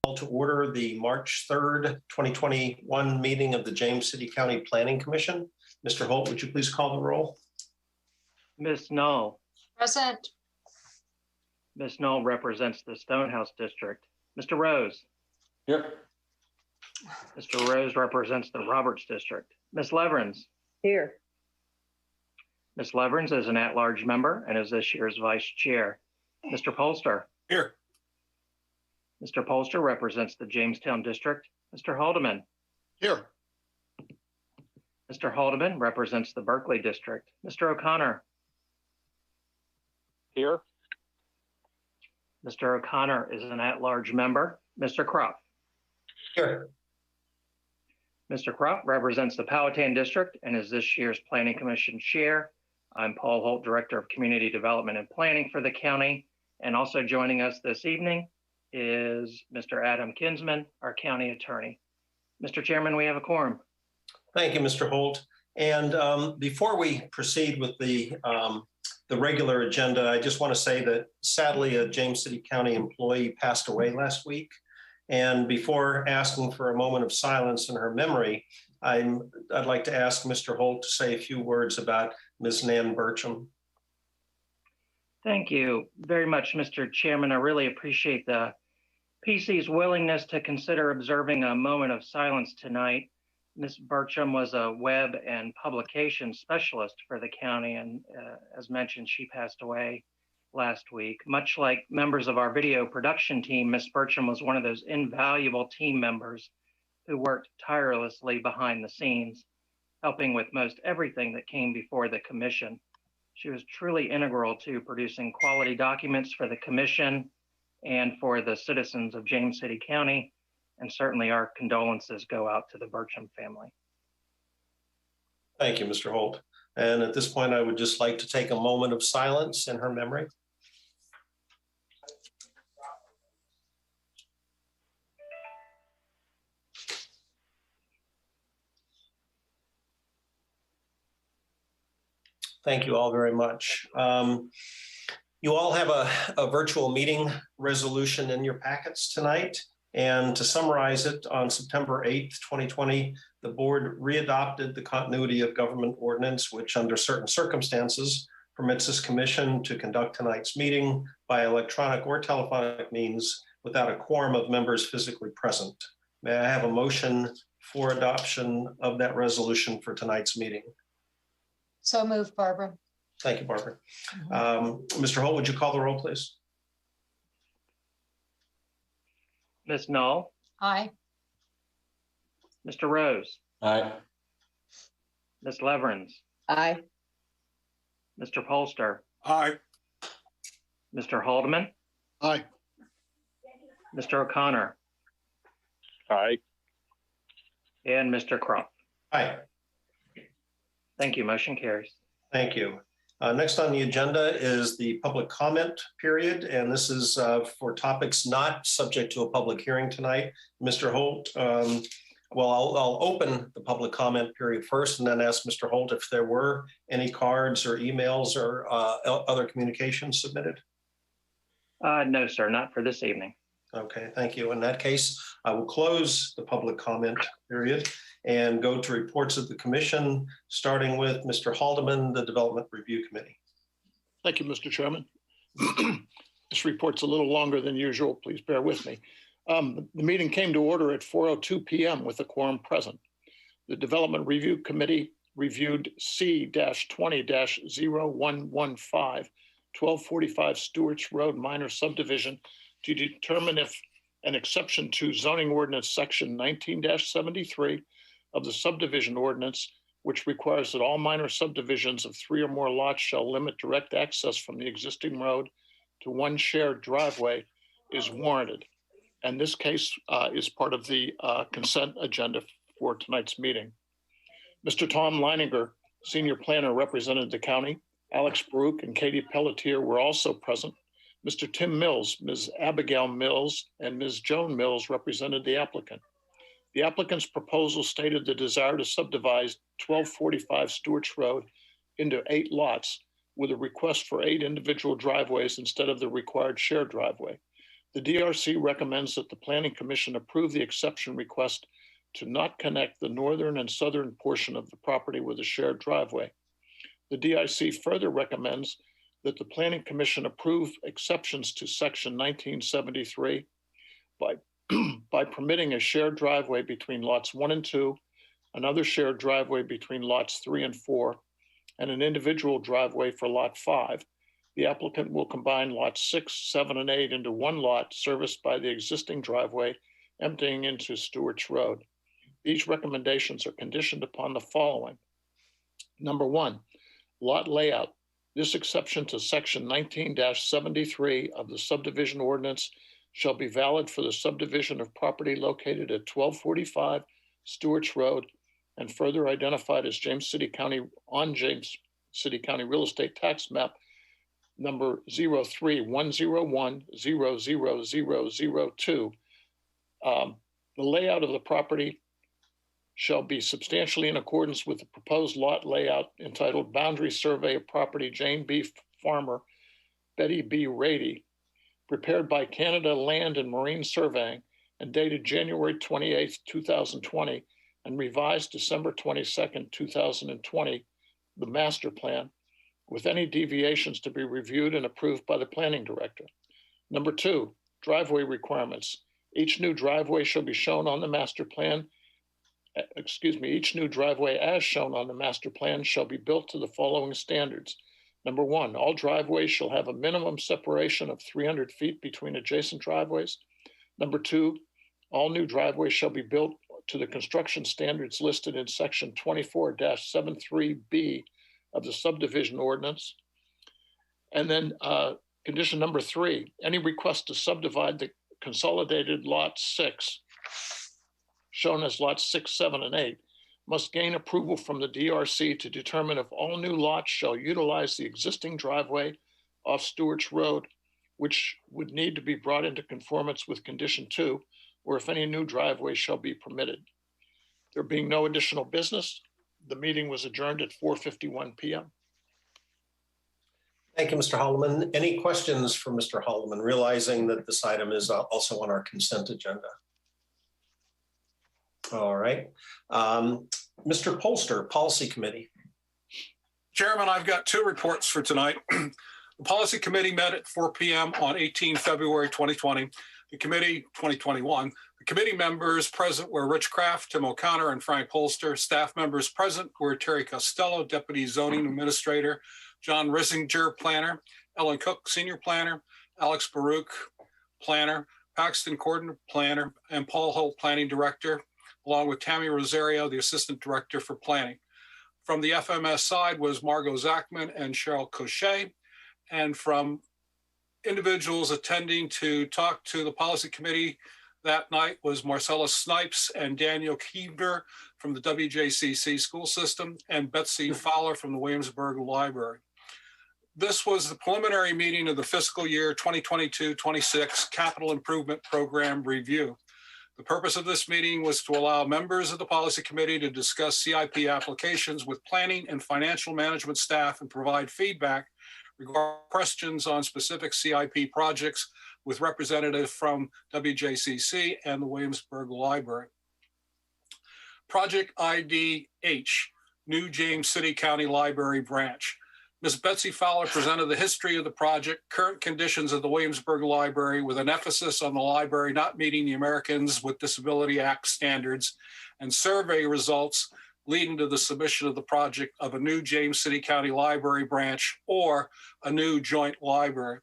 Call to order the March 3rd, 2021 meeting of the James City County Planning Commission. Mr. Holt, would you please call the roll? Ms. Knoll. Present. Ms. Knoll represents the Stonehouse District. Mr. Rose. Here. Mr. Rose represents the Roberts District. Ms. Leverins. Here. Ms. Leverins is an at-large member and is this year's vice chair. Mr. Polster. Here. Mr. Polster represents the Jamestown District. Mr. Haldeman. Here. Mr. Haldeman represents the Berkeley District. Mr. O'Connor. Here. Mr. O'Connor is an at-large member. Mr. Croft. Here. Mr. Croft represents the Powhatan District and is this year's Planning Commission chair. I'm Paul Holt, Director of Community Development and Planning for the county. And also joining us this evening is Mr. Adam Kinsman, our county attorney. Mr. Chairman, we have a quorum. Thank you, Mr. Holt. And before we proceed with the regular agenda, I just want to say that sadly, a James City County employee passed away last week. And before asking for a moment of silence in her memory, I'd like to ask Mr. Holt to say a few words about Ms. Nan Burcham. Thank you very much, Mr. Chairman. I really appreciate the PC's willingness to consider observing a moment of silence tonight. Ms. Burcham was a web and publication specialist for the county, and as mentioned, she passed away last week. Much like members of our video production team, Ms. Burcham was one of those invaluable team members who worked tirelessly behind the scenes, helping with most everything that came before the commission. She was truly integral to producing quality documents for the commission and for the citizens of James City County, and certainly our condolences go out to the Burcham family. Thank you, Mr. Holt. And at this point, I would just like to take a moment of silence in her memory. Thank you all very much. You all have a virtual meeting resolution in your packets tonight. And to summarize it, on September 8th, 2020, the board readopted the continuity of government ordinance, which under certain circumstances permits this commission to conduct tonight's meeting by electronic or telephonic means without a quorum of members physically present. May I have a motion for adoption of that resolution for tonight's meeting? So moved, Barbara. Thank you, Barbara. Mr. Holt, would you call the roll, please? Ms. Knoll. Aye. Mr. Rose. Aye. Ms. Leverins. Aye. Mr. Polster. Aye. Mr. Haldeman. Aye. Mr. O'Connor. Aye. And Mr. Croft. Aye. Thank you. Motion carries. Thank you. Next on the agenda is the public comment period, and this is for topics not subject to a public hearing tonight. Mr. Holt, well, I'll open the public comment period first and then ask Mr. Holt if there were any cards or emails or other communications submitted. No, sir, not for this evening. Okay, thank you. In that case, I will close the public comment period and go to reports of the commission, starting with Mr. Haldeman, the Development Review Committee. Thank you, Mr. Chairman. This report's a little longer than usual. Please bear with me. The meeting came to order at 4:02 p.m. with a quorum present. The Development Review Committee reviewed C-20-0115, 1245 Stewarts Road minor subdivision to determine if an exception to zoning ordinance section 19-73 of the subdivision ordinance, which requires that all minor subdivisions of 3 or more lots shall limit direct access from the existing road to one shared driveway, is warranted. And this case is part of the consent agenda for tonight's meeting. Mr. Tom Leininger, senior planner, represented the county. Alex Baruch and Katie Pelletier were also present. Mr. Tim Mills, Ms. Abigail Mills, and Ms. Joan Mills represented the applicant. The applicant's proposal stated the desire to subdivide 1245 Stewarts Road into 8 lots with a request for 8 individual driveways instead of the required shared driveway. The DRC recommends that the Planning Commission approve the exception request to not connect the northern and southern portion of the property with a shared driveway. The DIC further recommends that the Planning Commission approve exceptions to Section 1973 by permitting a shared driveway between lots 1 and 2, another shared driveway between lots 3 and 4, and an individual driveway for lot 5. The applicant will combine lots 6, 7, and 8 into one lot serviced by the existing driveway emptying into Stewarts Road. These recommendations are conditioned upon the following. Number 1, lot layout. This exception to Section 19-73 of the subdivision ordinance shall be valid for the subdivision of property located at 1245 Stewarts Road and further identified as James City County Real Estate Tax Map number 03-101-00002. The layout of the property shall be substantially in accordance with the proposed lot layout entitled Boundary Survey of Property Jane B. Farmer, Betty B. Rady, prepared by Canada Land and Marine Surveying and dated January 28, 2020, and revised December 22, 2020, the master plan, with any deviations to be reviewed and approved by the planning director. Number 2, driveway requirements. Each new driveway shall be shown on the master plan. Each new driveway as shown on the master plan shall be built to the following standards. Number 1, all driveways shall have a minimum separation of 300 feet between adjacent driveways. Number 2, all new driveways shall be built to the construction standards listed in Section 24-73B of the subdivision ordinance. And then condition number 3, any request to subdivide the consolidated lot 6, shown as lots 6, 7, and 8, must gain approval from the DRC to determine if all new lots shall utilize the existing driveway off Stewarts Road, which would need to be brought into conformance with condition 2, or if any new driveway shall be permitted. There being no additional business, the meeting was adjourned at 4:51 p.m. Thank you, Mr. Holloman. Any questions for Mr. Holloman, realizing that this item is also on our consent agenda? All right. Mr. Polster, Policy Committee. Chairman, I've got 2 reports for tonight. The Policy Committee met at 4 p.m. on 18 February 2020. The committee, 2021. The committee members present were Rich Kraft, Tim O'Connor, and Frank Polster. Staff members present were Terry Costello, Deputy Zoning Administrator, John Rissinger, Planner, Ellen Cook, Senior Planner, Alex Baruch, Planner, Paxton Corden, Planner, and Paul Holt, Planning Director, along with Tammy Rosario, the Assistant Director for Planning. From the FMS side was Margot Zachman and Cheryl Cochet. And from individuals attending to talk to the Policy Committee that night was Marcella Snipes and Daniel Keebner from the WJCC school system and Betsy Fowler from the Williamsburg Library. This was the preliminary meeting of the fiscal year 2022-26 Capital Improvement Program Review. The purpose of this meeting was to allow members of the Policy Committee to discuss CIP applications with planning and financial management staff and provide feedback regarding questions on specific CIP projects with representatives from WJCC and the Williamsburg Library. Project ID H, New James City County Library Branch. Ms. Betsy Fowler presented the history of the project, current conditions of the Williamsburg Library with an emphasis on the library not meeting the Americans with Disability Act standards, and survey results leading to the submission of the project of a new James City County Library branch or a new joint library.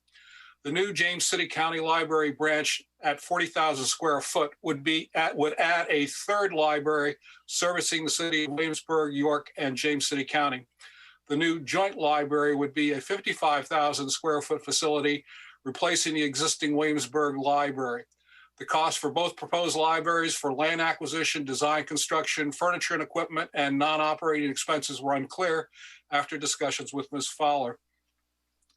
The new James City County Library branch at 40,000 square foot would add a third library servicing the city of Williamsburg, York, and James City County. The new joint library would be a 55,000 square foot facility, replacing the existing Williamsburg Library. The cost for both proposed libraries for land acquisition, design, construction, furniture and equipment, and non-operating expenses were unclear after discussions with Ms. Fowler.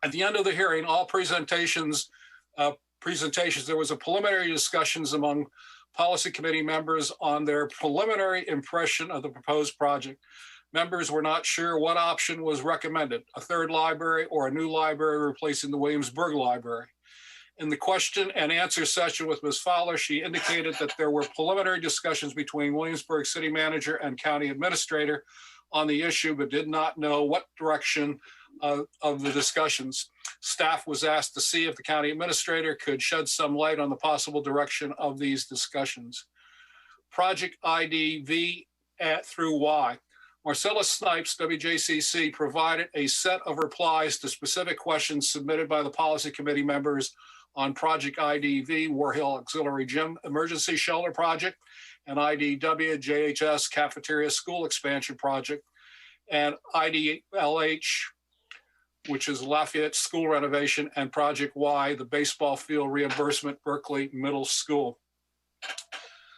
At the end of the hearing, all presentations, there was a preliminary discussions among Policy Committee members on their preliminary impression of the proposed project. Members were not sure what option was recommended, a third library or a new library replacing the Williamsburg Library. In the question and answer session with Ms. Fowler, she indicated that there were preliminary discussions between Williamsburg City Manager and County Administrator on the issue, but did not know what direction of the discussions. Staff was asked to see if the County Administrator could shed some light on the possible direction of these discussions. Project ID V through Y. Marcella Snipes, WJCC, provided a set of replies to specific questions submitted by the Policy Committee members on Project IDV, War Hill Auxiliary Gym Emergency Shelter Project, and IDW JHS Cafeteria School Expansion Project, and IDLH, which is Lafayette School Renovation, and Project Y, the Baseball Field Reimbursement, Berkeley Middle School.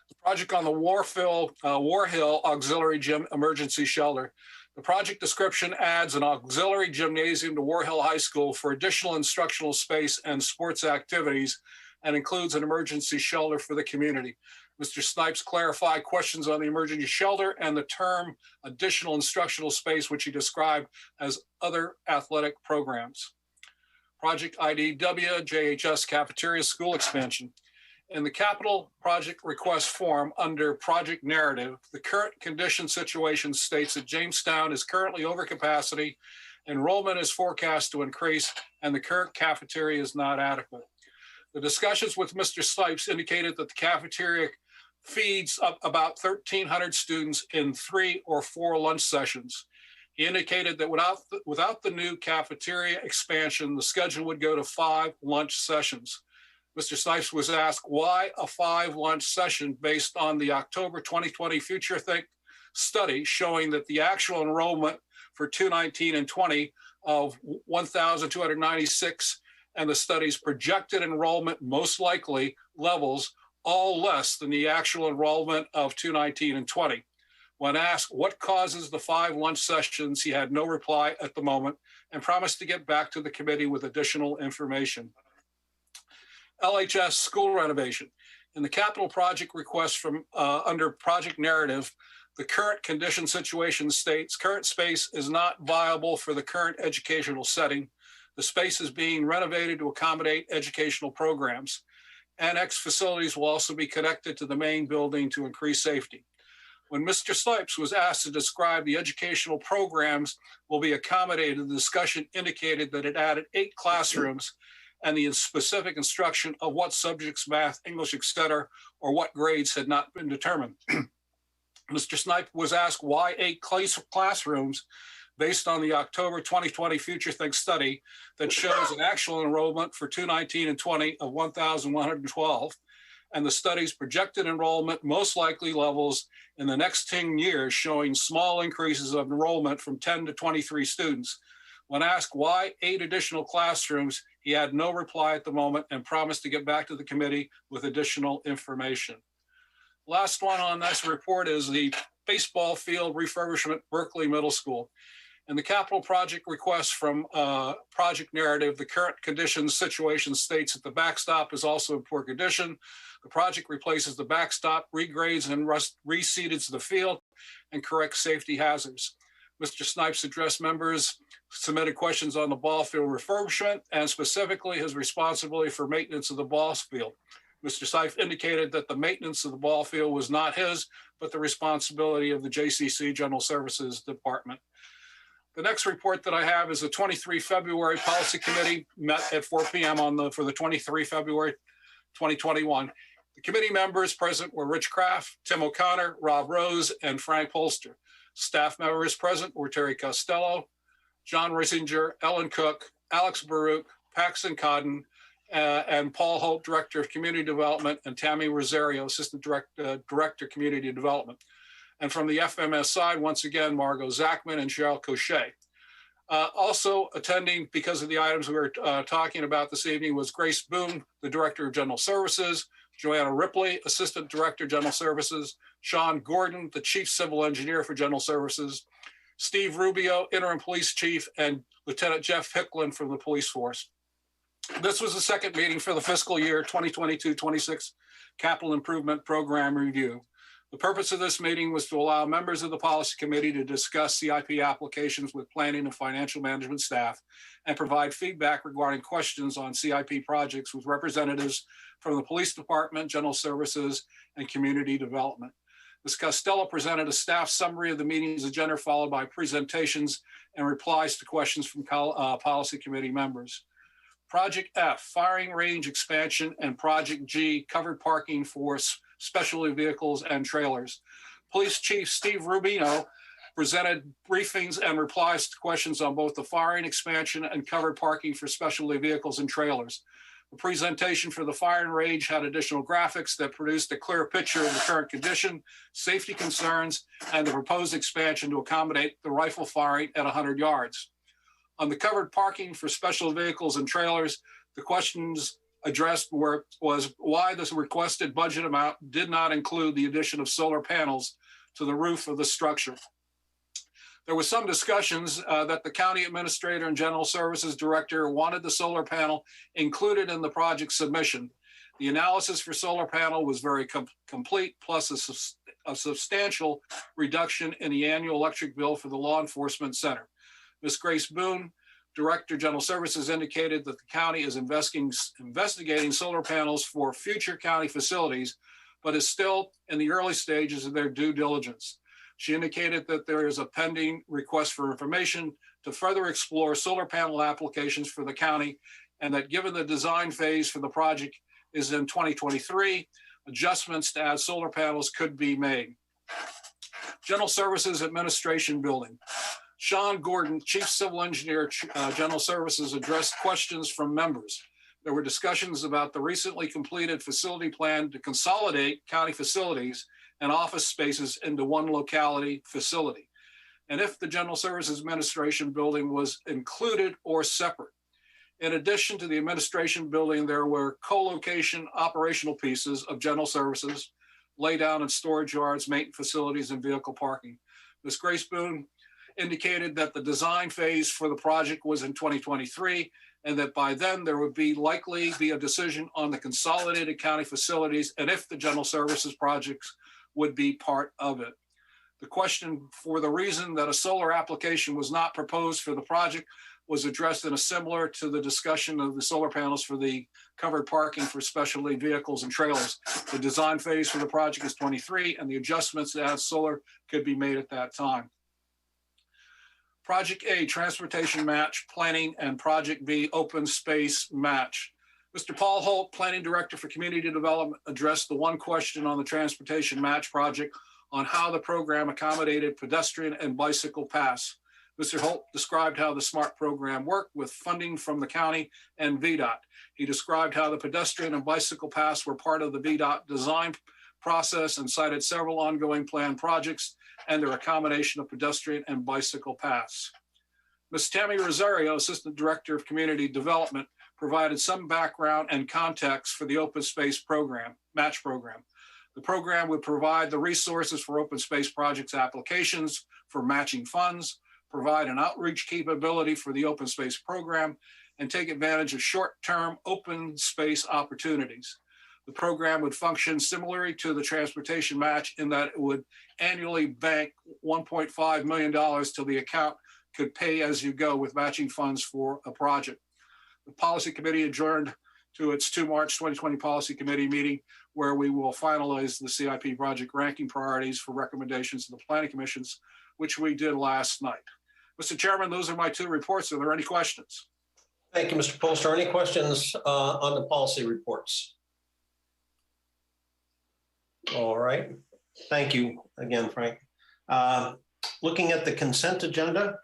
The project on the War Hill Auxiliary Gym Emergency Shelter. The project description adds an auxiliary gymnasium to War Hill High School for additional instructional space and sports activities, and includes an emergency shelter for the community. Mr. Snipes clarified questions on the emergency shelter and the term additional instructional space, which he described as other athletic programs. Project IDW JHS Cafeteria School Expansion. In the capital project request form under project narrative, the current condition situation states that Jamestown is currently over capacity, enrollment is forecast to increase, and the current cafeteria is not adequate. The discussions with Mr. Snipes indicated that the cafeteria feeds up about 1,300 students in 3 or 4 lunch sessions. He indicated that without the new cafeteria expansion, the schedule would go to 5 lunch sessions. Mr. Snipes was asked why a 5 lunch session based on the October 2020 Future Think study showing that the actual enrollment for 2019 and 20 of 1,296 and the study's projected enrollment most likely levels all less than the actual enrollment of 2019 and 20. When asked what causes the 5 lunch sessions, he had no reply at the moment and promised to get back to the committee with additional information. LHS school renovation. In the capital project request from under project narrative, the current condition situation states current space is not viable for the current educational setting. The space is being renovated to accommodate educational programs. Annex facilities will also be connected to the main building to increase safety. When Mr. Snipes was asked to describe the educational programs will be accommodated, the discussion indicated that it added 8 classrooms and the specific instruction of what subjects, math, English, etc., or what grades had not been determined. Mr. Snipe was asked why 8 classrooms based on the October 2020 Future Think study that shows an actual enrollment for 2019 and 20 of 1,112, and the study's projected enrollment most likely levels in the next 10 years showing small increases of enrollment from 10 to 23 students. When asked why 8 additional classrooms, he had no reply at the moment and promised to get back to the committee with additional information. Last one on this report is the baseball field refurbishment, Berkeley Middle School. In the capital project request from project narrative, the current conditions situation states that the backstop is also in poor condition. The project replaces the backstop, regrades and reseeds the field, and corrects safety hazards. Mr. Snipes addressed members, submitted questions on the ball field refurbishment, and specifically his responsibility for maintenance of the ball field. Mr. Snipes indicated that the maintenance of the ball field was not his, but the responsibility of the JCC General Services Department. The next report that I have is the 23 February Policy Committee met at 4 p.m. for the 23 February 2021. The committee members present were Rich Kraft, Tim O'Connor, Rob Rose, and Frank Polster. Staff members present were Terry Costello, John Risinger, Ellen Cook, Alex Baruch, Paxton Codden, and Paul Hope, Director of Community Development, and Tammy Rosario, Assistant Director Community Development. And from the FMS side, once again, Margot Zachman and Cheryl Cochet. Also attending because of the items we were talking about this evening was Grace Boone, the Director of General Services, Joanna Ripley, Assistant Director, General Services, Sean Gordon, the Chief Civil Engineer for General Services, Steve Rubio, Interim Police Chief, and Lieutenant Jeff Hicklin from the Police Force. This was the second meeting for the fiscal year 2022-26 Capital Improvement Program Review. The purpose of this meeting was to allow members of the policy committee to discuss CIP applications with planning and financial management staff and provide feedback regarding questions on CIP projects with representatives from the police department, general services, and community development. Ms. Costello presented a staff summary of the meeting's agenda, followed by presentations and replies to questions from policy committee members. Project F, firing range expansion, and Project G, covered parking for specialty vehicles and trailers. Police Chief Steve Rubino presented briefings and replies to questions on both the firing expansion and covered parking for specialty vehicles and trailers. The presentation for the firing range had additional graphics that produced a clear picture of the current condition, safety concerns, and the proposed expansion to accommodate the rifle firing at 100 yards. On the covered parking for special vehicles and trailers, the questions addressed was why this requested budget amount did not include the addition of solar panels to the roof of the structure. There was some discussions that the county administrator and general services director wanted the solar panel included in the project submission. The analysis for solar panel was very complete, plus a substantial reduction in the annual electric bill for the law enforcement center. Ms. Grace Boone, Director, General Services, indicated that the county is investigating solar panels for future county facilities, but is still in the early stages of their due diligence. She indicated that there is a pending request for information to further explore solar panel applications for the county, and that given the design phase for the project is in 2023, adjustments to add solar panels could be made. General Services Administration Building. Sean Gordon, Chief Civil Engineer, General Services, addressed questions from members. There were discussions about the recently completed facility plan to consolidate county facilities and office spaces into one locality facility, and if the General Services Administration Building was included or separate. In addition to the administration building, there were co-location operational pieces of general services, laydown and storage yards, maintenance facilities, and vehicle parking. Ms. Grace Boone indicated that the design phase for the project was in 2023, and that by then there would likely be a decision on the consolidated county facilities and if the general services projects would be part of it. The question for the reason that a solar application was not proposed for the project was addressed in a similar to the discussion of the solar panels for the covered parking for specialty vehicles and trailers. The design phase for the project is 23, and the adjustments to add solar could be made at that time. Project A, Transportation Match Planning, and Project B, Open Space Match. Mr. Paul Holt, Planning Director for Community Development, addressed the one question on the Transportation Match project on how the program accommodated pedestrian and bicycle paths. Mr. Holt described how the SMART program worked with funding from the county and VDOT. He described how the pedestrian and bicycle paths were part of the VDOT design process and cited several ongoing planned projects and their accommodation of pedestrian and bicycle paths. Ms. Tammy Rosario, Assistant Director of Community Development, provided some background and context for the Open Space Program, Match Program. The program would provide the resources for open space projects applications for matching funds, provide an outreach capability for the Open Space Program, and take advantage of short-term open space opportunities. The program would function similarly to the Transportation Match in that it would annually bank $1.5 million till the account could pay as you go with matching funds for a project. The Policy Committee adjourned to its 2 March 2020 Policy Committee meeting, where we will finalize the CIP project ranking priorities for recommendations to the Planning Commissions, which we did last night. Mr. Chairman, those are my 2 reports. Are there any questions? Thank you, Mr. Polster. Any questions on the policy reports? All right. Thank you again, Frank. Looking at the consent agenda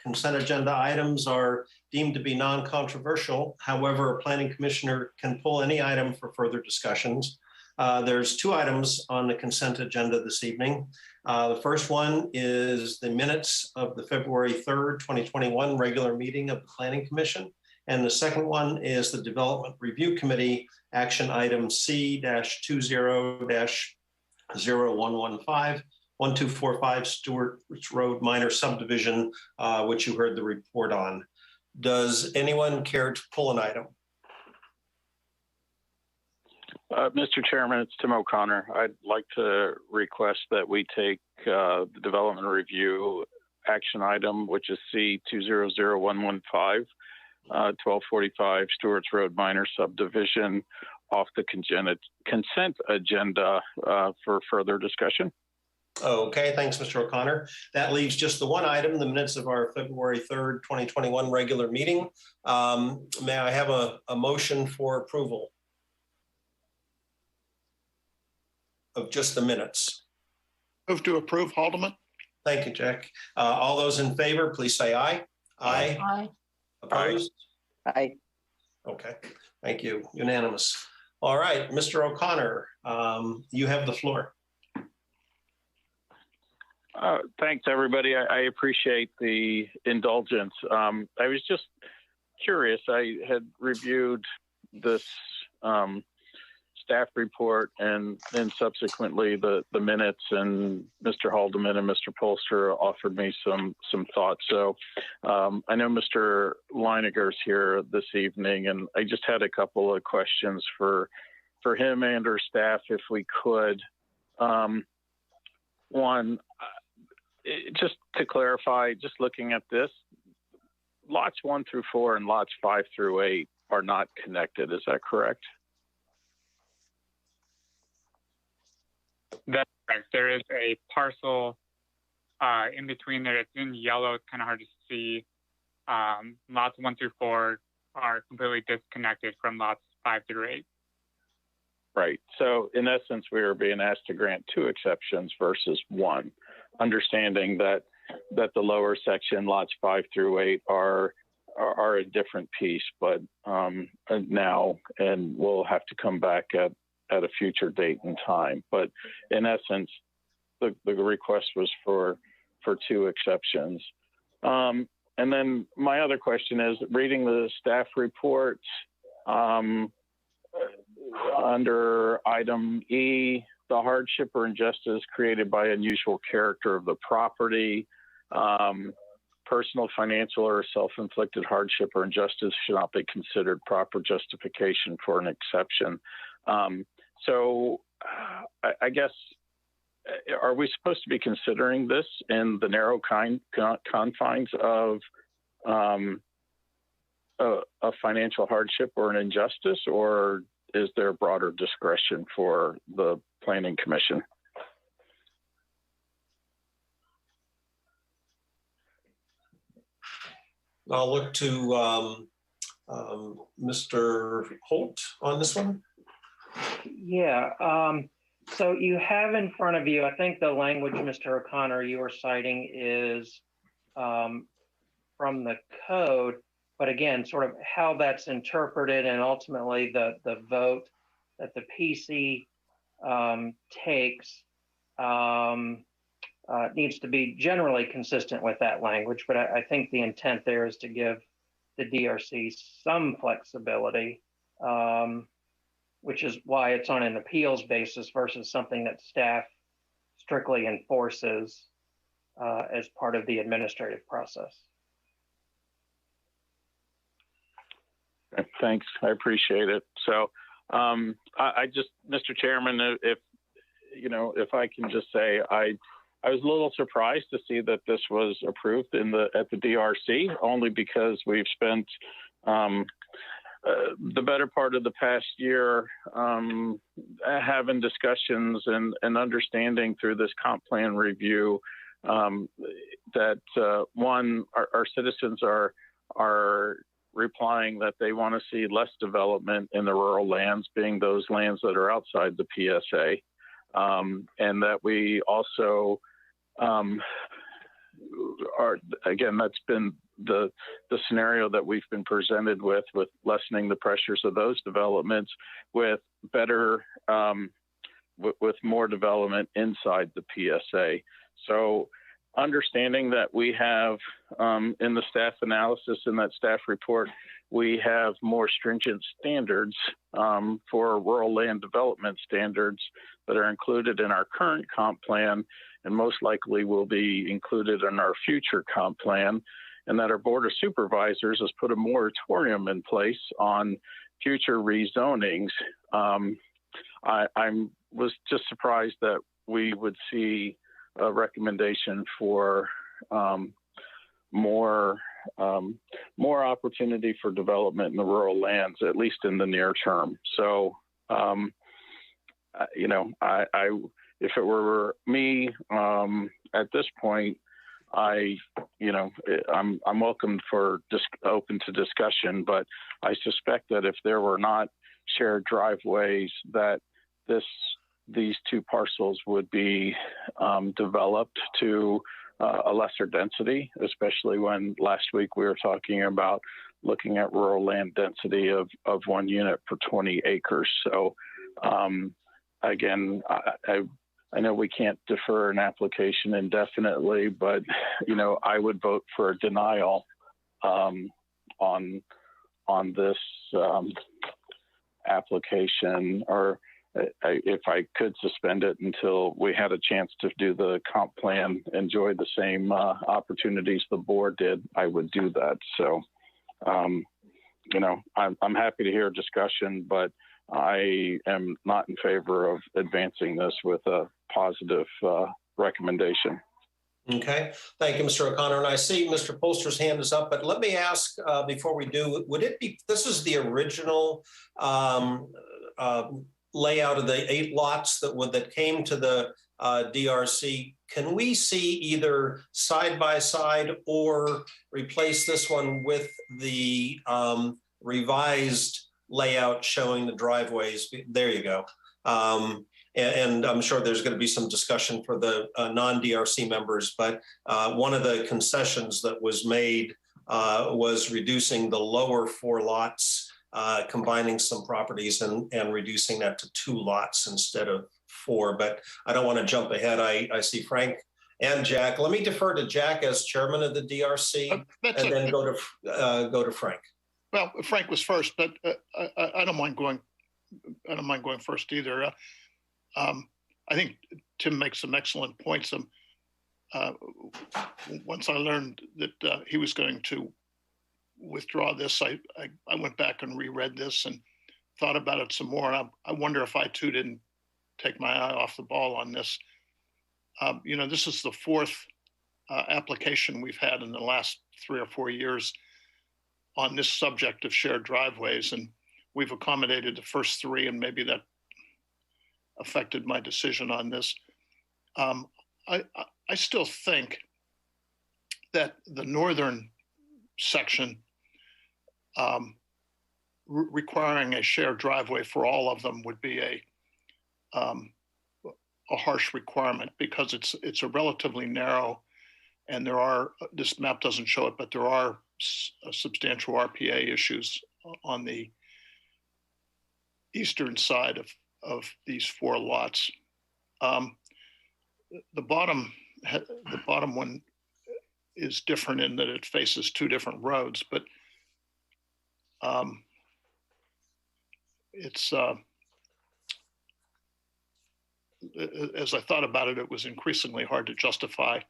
items are deemed to be non-controversial. However, a planning commissioner can pull any item for further discussions. There's 2 items on the consent agenda this evening. The first one is the minutes of the February 3rd, 2021 regular meeting of the Planning Commission. And the second one is the Development Review Committee action item C-20-0115, 1245 Stewarts Road minor subdivision, which you heard the report on. Does anyone care to pull an item? Mr. Chairman, it's Tim O'Connor. I'd like to request that we take the development review action item, which is C200115, 1245 Stewarts Road Minor Subdivision, off the consent agenda for further discussion. Okay, thanks, Mr. O'Connor. That leaves just the one item, the minutes of our February 3rd, 2021 regular meeting. May I have a motion for approval of just the minutes? Move to approve, Haldeman. Thank you, Jack. All those in favor, please say aye. Aye. Aye. Opposed? Aye. Okay, thank you. Unanimous. All right, Mr. O'Connor, you have the floor. Thanks, everybody. I appreciate the indulgence. I was just curious. I had reviewed this staff report and then subsequently the minutes, and Mr. Haldeman and Mr. Polster offered me some thoughts. So I know Mr. Leiniger's here this evening, and I just had a couple of questions for him and or staff, if we could. One, just to clarify, just looking at this, lots 1 through 4 and lots 5 through 8 are not connected. Is that correct? That's correct. There is a parcel in between there. It's in yellow. It's kind of hard to see. Lots 1 through 4 are completely disconnected from lots 5 through 8. Right. So in essence, we are being asked to grant 2 exceptions versus 1, understanding that the lower section, lots 5 through 8, are a different piece, but now, and we'll have to come back at a future date and time. But in essence, the request was for 2 exceptions. And then my other question is, reading the staff report, under item E, the hardship or injustice created by unusual character of the property, personal, financial, or self-inflicted hardship or injustice should not be considered proper justification for an exception. So I guess, are we supposed to be considering this in the narrow confines of a financial hardship or an injustice, or is there broader discretion for the Planning Commission? I'll look to Mr. Holt on this one. Yeah. So you have in front of you, I think the language, Mr. O'Connor, you are citing is from the code, but again, sort of how that's interpreted and ultimately the vote that the PC takes needs to be generally consistent with that language. But I think the intent there is to give the DRC some flexibility, which is why it's on an appeals basis versus something that staff strictly enforces as part of the administrative process. Thanks, I appreciate it. So I just, Mr. Chairman, if I can just say, I was a little surprised to see that this was approved at the DRC, only because we've spent the better part of the past year having discussions and understanding through this comp plan review that one, our citizens are replying that they want to see less development in the rural lands, being those lands that are outside the PSA, and that we also are, again, that's been the scenario that we've been presented with lessening the pressures of those developments with better, with more development inside the PSA. So understanding that we have in the staff analysis, in that staff report, we have more stringent standards for rural land development standards that are included in our current comp plan and most likely will be included in our future comp plan, and that our Board of Supervisors has put a moratorium in place on future rezonings. was just surprised that we would see a recommendation for more opportunity for development in the rural lands, at least in the near term. So, if it were me at this point, I'm welcome for open to discussion, but I suspect that if there were not shared driveways, that these two parcels would be developed to a lesser density, especially when last week we were talking about looking at rural land density of 1 unit per 20 acres. So again, I know we can't defer an application indefinitely, but I would vote for a denial on this application, or if I could suspend it until we had a chance to do the comp plan, enjoy the same opportunities the board did, I would do that. So, I'm happy to hear a discussion, but I am not in favor of advancing this with a positive recommendation. Okay, thank you, Mr. O'Connor. And I see Mr. Polster's hand is up, but let me ask before we do, would it be, this is the original layout of the 8 lots that came to the DRC. Can we see either side by side or replace this one with the revised layout showing the driveways? There you go. And I'm sure there's going to be some discussion for the non-DRC members, but one of the concessions that was made was reducing the lower 4 lots, combining some properties and reducing that to 2 lots instead of 4. But I don't want to jump ahead. I see Frank and Jack. Let me defer to Jack as chairman of the DRC, and then go to Frank. Well, Frank was first, but I don't mind going. I don't mind going first either. I think Tim makes some excellent points. Once I learned that he was going to withdraw this, I went back and reread this and thought about it some more. And I wonder if I too didn't take my eye off the ball on this. This is the 4th application we've had in the last 3 or 4 years on this subject of shared driveways, and we've accommodated the first 3, and maybe that affected my decision on this. I still think that the northern section requiring a shared driveway for all of them would be a harsh requirement, because it's a relatively narrow, and this map doesn't show it, but there are substantial RPA issues on the eastern side of these 4 lots. The bottom one is different in that it faces 2 different roads, but it's as I thought about it, it was increasingly hard to justify.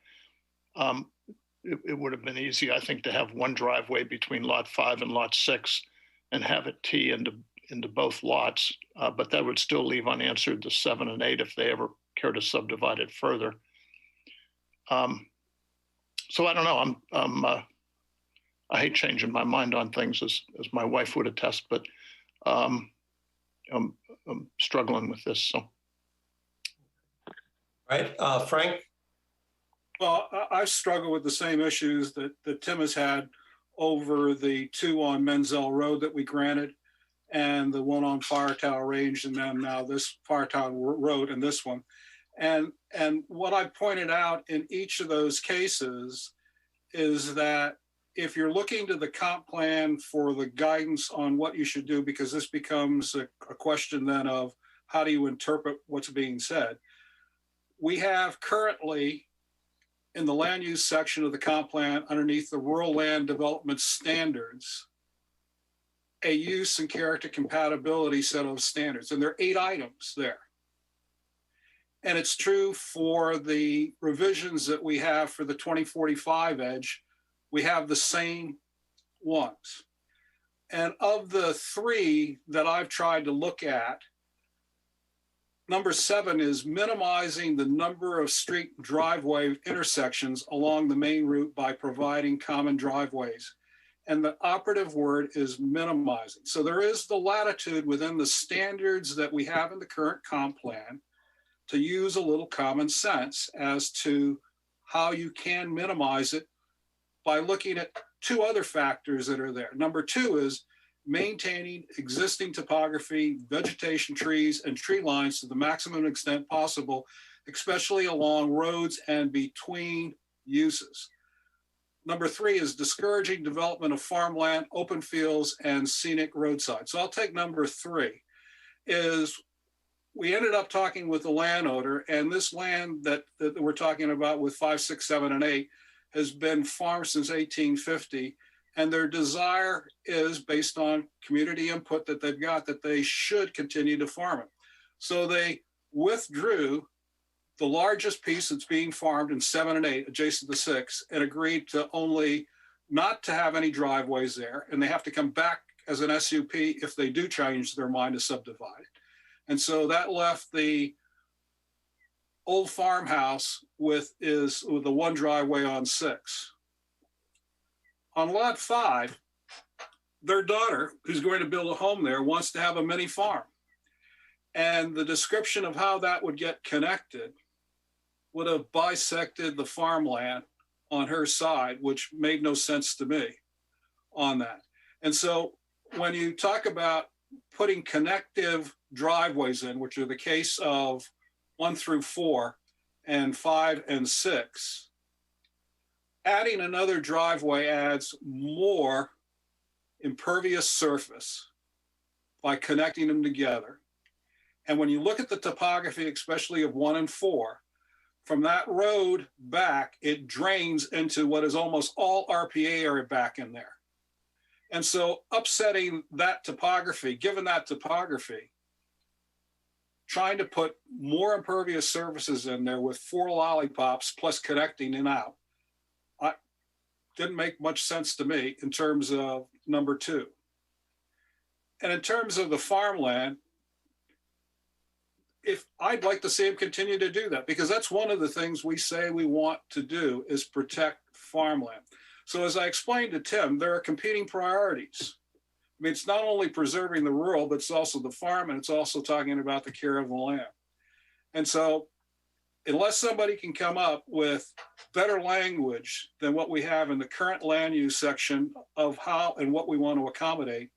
It would have been easy, I think, to have 1 driveway between lot 5 and lot 6 and have it tee into both lots, but that would still leave unanswered the 7 and 8 if they ever care to subdivide it further. So I don't know. I hate changing my mind on things, as my wife would attest, but I'm struggling with this. So, right, Frank. Well, I struggle with the same issues that Tim has had over the 2 on Menzel Road that we granted, and the 1 on Fire Tower Range, and then now this Fire Tower Road and this one. And what I pointed out in each of those cases is that if you're looking to the comp plan for the guidance on what you should do, because this becomes a question then of how do you interpret what's being said. We have currently in the land use section of the comp plan, underneath the rural land development standards, a use and character compatibility set of standards. And there are 8 items there. And it's true for the revisions that we have for the 2045 edge, we have the same ones. And of the 3 that I've tried to look at, Number 7 is minimizing the number of street driveway intersections along the main route by providing common driveways. And the operative word is minimizing. So there is the latitude within the standards that we have in the current comp plan to use a little common sense as to how you can minimize it by looking at 2 other factors that are there. Number 2 is maintaining existing topography, vegetation, trees, and tree lines to the maximum extent possible, especially along roads and between uses. Number 3 is discouraging development of farmland, open fields, and scenic roadsides. So I'll take number 3 is we ended up talking with the landowner, and this land that we're talking about with 5, 6, 7, and 8 has been farmed since 1850. And their desire is based on community input that they've got that they should continue to farm it. So they withdrew the largest piece that's being farmed in 7 and 8 adjacent to 6 and agreed to only not to have any driveways there. And they have to come back as an SUP if they do change their mind to subdivide. And so that left the old farmhouse with the 1 driveway on 6. On lot 5, their daughter, who's going to build a home there, wants to have a mini farm. And the description of how that would get connected would have bisected the farmland on her side, which made no sense to me on that. And so when you talk about putting connective driveways in, which are the case of 1 through 4 and 5 and 6, adding another driveway adds more impervious surface by connecting them together. And when you look at the topography, especially of 1 and 4, from that road back, it drains into what is almost all RPA area back in there. And so upsetting that topography, given that topography, trying to put more impervious surfaces in there with 4 lollipops plus connecting and out, didn't make much sense to me in terms of number 2. And in terms of the farmland, if I'd like to see him continue to do that, because that's one of the things we say we want to do is protect farmland. So as I explained to Tim, there are competing priorities. I mean, it's not only preserving the rural, but it's also the farm, and it's also talking about the care of the land. And so unless somebody can come up with better language than what we have in the current land use section of how and what we want to accommodate,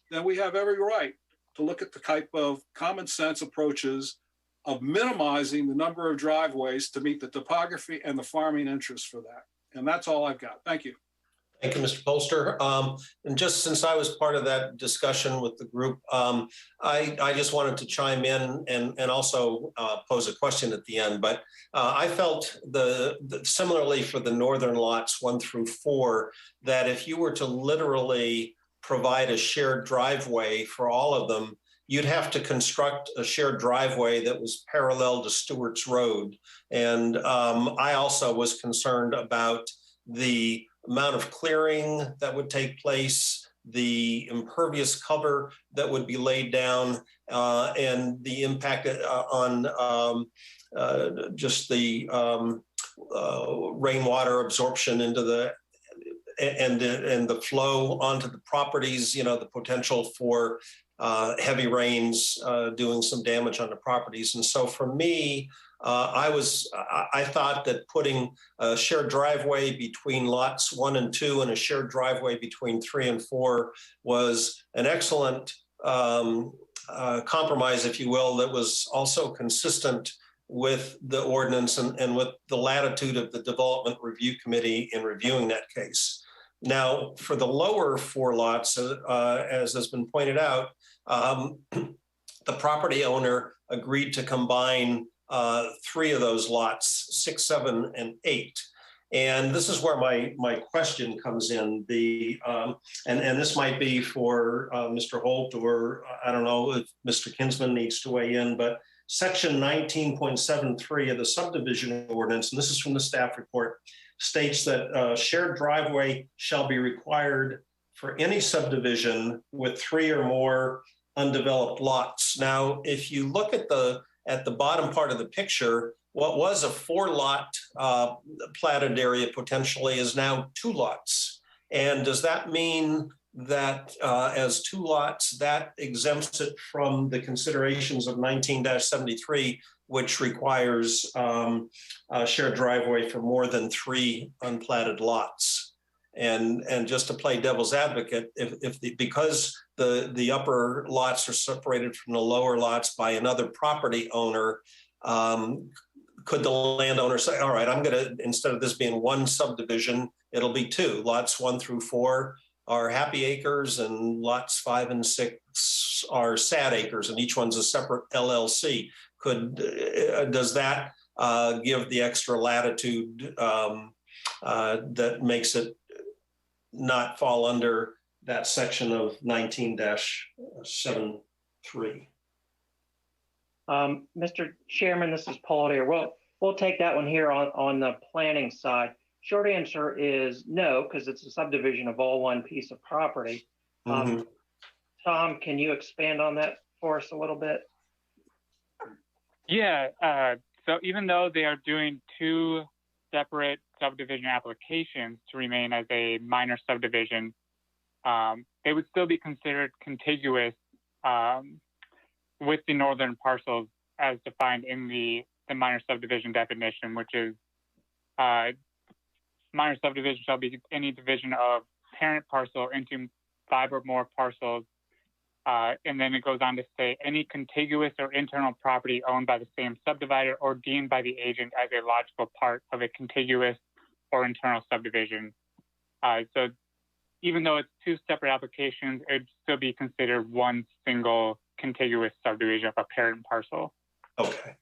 then we have every right to look at the type of common sense approaches of minimizing the number of driveways to meet the topography and the farming interests for that. And that's all I've got. Thank you. Thank you, Mr. Polster. And just since I was part of that discussion with the group, I just wanted to chime in and also pose a question at the end. But I felt similarly for the northern lots 1 through 4, that if you were to literally provide a shared driveway for all of them, you'd have to construct a shared driveway that was parallel to Stewarts Road. And I also was concerned about the amount of clearing that would take place, the impervious cover that would be laid down, and the impact on just the rainwater absorption into the and the flow onto the properties, you know, the potential for heavy rains doing some damage on the properties. And so for me, I thought that putting a shared driveway between lots 1 and 2 and a shared driveway between 3 and 4 was an excellent compromise, if you will, that was also consistent with the ordinance and with the latitude of the Development Review Committee in reviewing that case. Now, for the lower 4 lots, as has been pointed out, the property owner agreed to combine 3 of those lots, 6, 7, and 8. And this is where my question comes in. And this might be for Mr. Holt, or I don't know if Mr. Kinsman needs to weigh in, but Section 19.73 of the subdivision ordinance, and this is from the staff report, states that shared driveway shall be required for any subdivision with 3 or more undeveloped lots. Now, if you look at the at the bottom part of the picture, what was a 4-lot platted area potentially is now 2 lots. And does that mean that as 2 lots, that exempts it from the considerations of 19-73, which requires a shared driveway for more than 3 unplatted lots? And just to play devil's advocate, because the upper lots are separated from the lower lots by another property owner, could the landowner say, all right, I'm gonna, instead of this being 1 subdivision, it'll be 2. Lots 1 through 4 are happy acres and lots 5 and 6 are sad acres, and each one's a separate LLC. Does that give the extra latitude that makes it not fall under that section of 19-73? Mr. Chairman, this is Paul here. We'll take that one here on the planning side. Short answer is no, because it's a subdivision of all one piece of property. Tom, can you expand on that for us a little bit? Yeah. So even though they are doing 2 separate subdivision applications to remain as a minor subdivision, they would still be considered contiguous with the northern parcels as defined in the minor subdivision definition, which is minor subdivision shall be any division of parent parcel into 5 or more parcels. And then it goes on to say any contiguous or internal property owned by the same subdivider or deemed by the agent as a logical part of a contiguous or internal subdivision. So even though it's 2 separate applications, it'd still be considered 1 single contiguous subdivision of a parent parcel. Okay.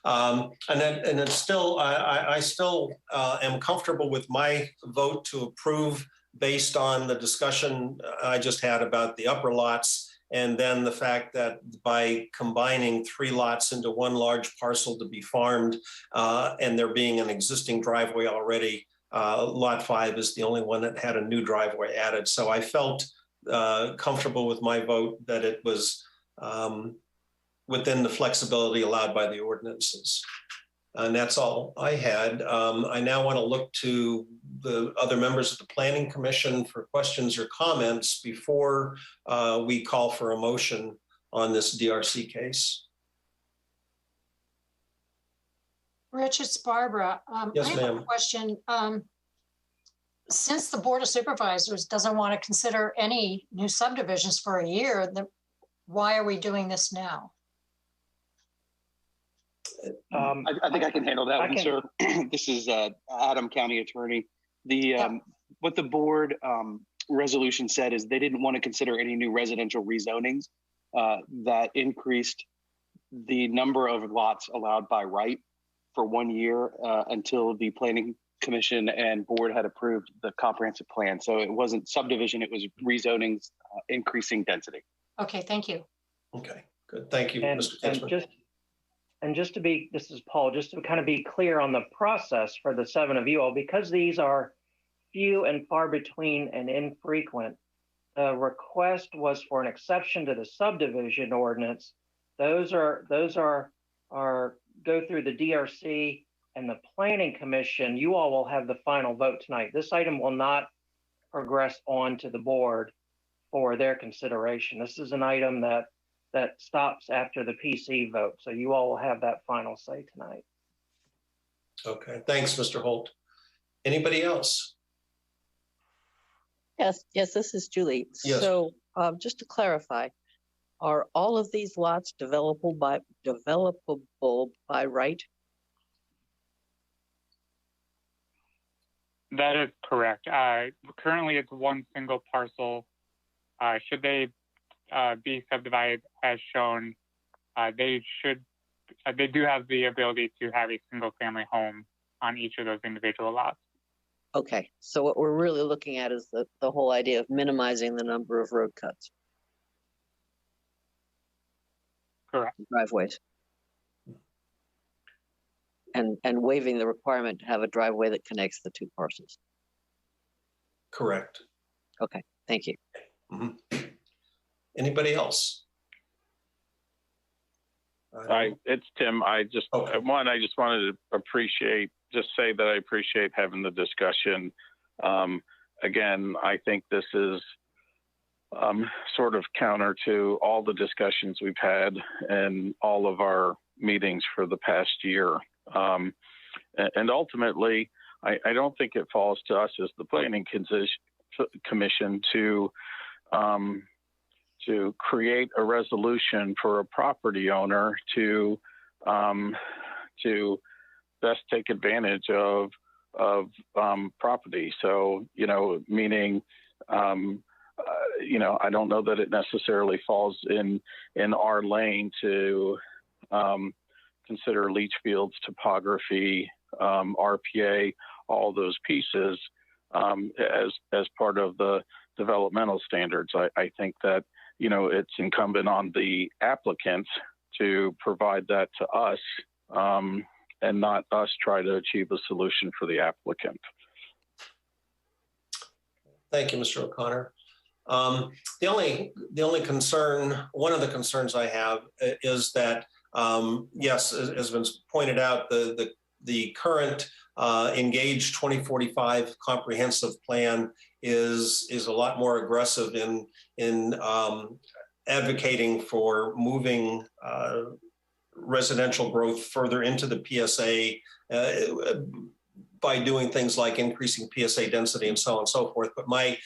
And then still, I still am comfortable with my vote to approve based on the discussion I just had about the upper lots, and then the fact that by combining 3 lots into 1 large parcel to be farmed, and there being an existing driveway already, lot 5 is the only one that had a new driveway added. So I felt comfortable with my vote that it was within the flexibility allowed by the ordinances. And that's all I had. I now want to look to the other members of the Planning Commission for questions or comments before we call for a motion on this DRC case. Rich, it's Barbara. Yes, I have ma'am. a question. Since the Board of Supervisors doesn't want to consider any new subdivisions for a year, then why are we doing this now? I think I can handle that one, sir. This is Adam, County Attorney. What the board resolution said is they didn't want to consider any new residential rezonings that increased the number of lots allowed by right for 1 year until the Planning Commission and board had approved the comprehensive plan. So it wasn't subdivision, it was rezonings increasing density. Okay, thank you. Okay, good. Thank you, Mr. Kinsman. And just to be, this is Paul, just to kind of be clear on the process for the 7 of you all, because these are few and far between and infrequent, the request was for an exception to the subdivision ordinance. Those are go through the DRC and the Planning Commission. You all will have the final vote tonight. This item will not progress on to the board for their consideration. This is an item that stops after the PC vote. So you all will have that final say tonight. Okay, thanks, Mr. Holt. Anybody else? Yes, this is Julie. Yes. So just to clarify, are all of these lots developable by right? That is correct. Currently, it's 1 single parcel. Should they be subdivided as shown, they do have the ability to have a single family home on each of those individual lots. Okay, so what we're really looking at is the whole idea of minimizing the number of road cuts. Correct. Driveways. And waiving the requirement to have a driveway that connects the 2 parcels. Correct. Okay, thank you. Mm-hmm. Anybody else? It's Tim. I just wanted to say that I appreciate having the discussion. Again, I think this is sort of counter to all the discussions we've had and all of our meetings for the past year. And ultimately, I don't think it falls to us as the planning commission to create a resolution for a property owner to best take advantage of property. So, meaning, I don't know that it necessarily falls in our lane to consider leach fields, topography, RPA, all those pieces as part of the developmental standards. I think that, it's incumbent on the applicant to provide that to us and not us try to achieve a solution for the applicant. Thank you, Mr. O'Connor. The only concern, one of the concerns I have is that, yes, as has been pointed out, the current engaged 2045 comprehensive plan is a lot more aggressive in advocating for moving residential growth further into the PSA by doing things like increasing PSA density and so on and so forth. But my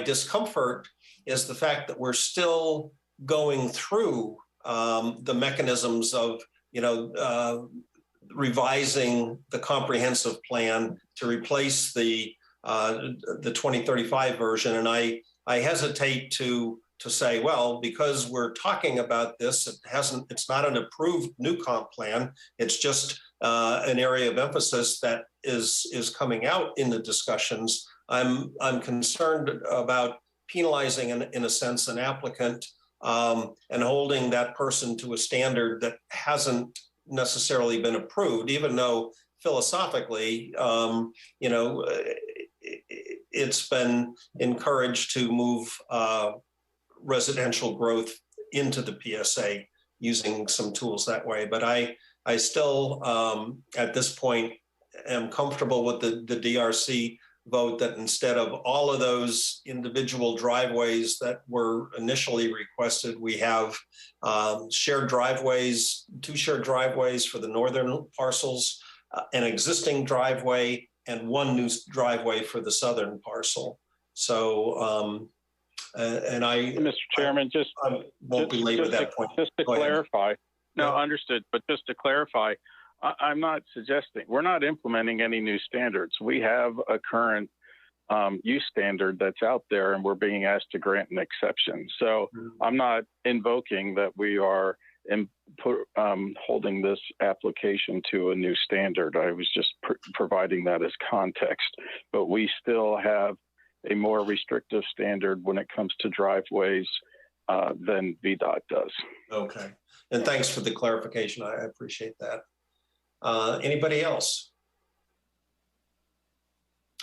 discomfort is the fact that we're still going through the mechanisms of, revising the comprehensive plan to replace the 2035 version. And I hesitate to say, well, because we're talking about this, it's not an approved new comp plan. It's just an area of emphasis that is coming out in the discussions. I'm concerned about penalizing, in a sense, an applicant and holding that person to a standard that hasn't necessarily been approved, even though philosophically, it's been encouraged to move residential growth into the PSA using some tools that way. But I still, at this point, am comfortable with the DRC vote that instead of all of those individual driveways that were initially requested, we have shared driveways, 2 shared driveways for the northern parcels, an existing driveway, and 1 new driveway for the southern parcel. So, Mr. Chairman, I won't belabor that point. Just to clarify, understood, but just to clarify, I'm not suggesting, we're not implementing any new standards. We have a current use standard that's out there, and we're being asked to grant an exception. So I'm not invoking that we are holding this application to a new standard. I was just providing that as context. But we still have a more restrictive standard when it comes to driveways than VDOT does. Okay. And thanks for the clarification. I appreciate that. Anybody else?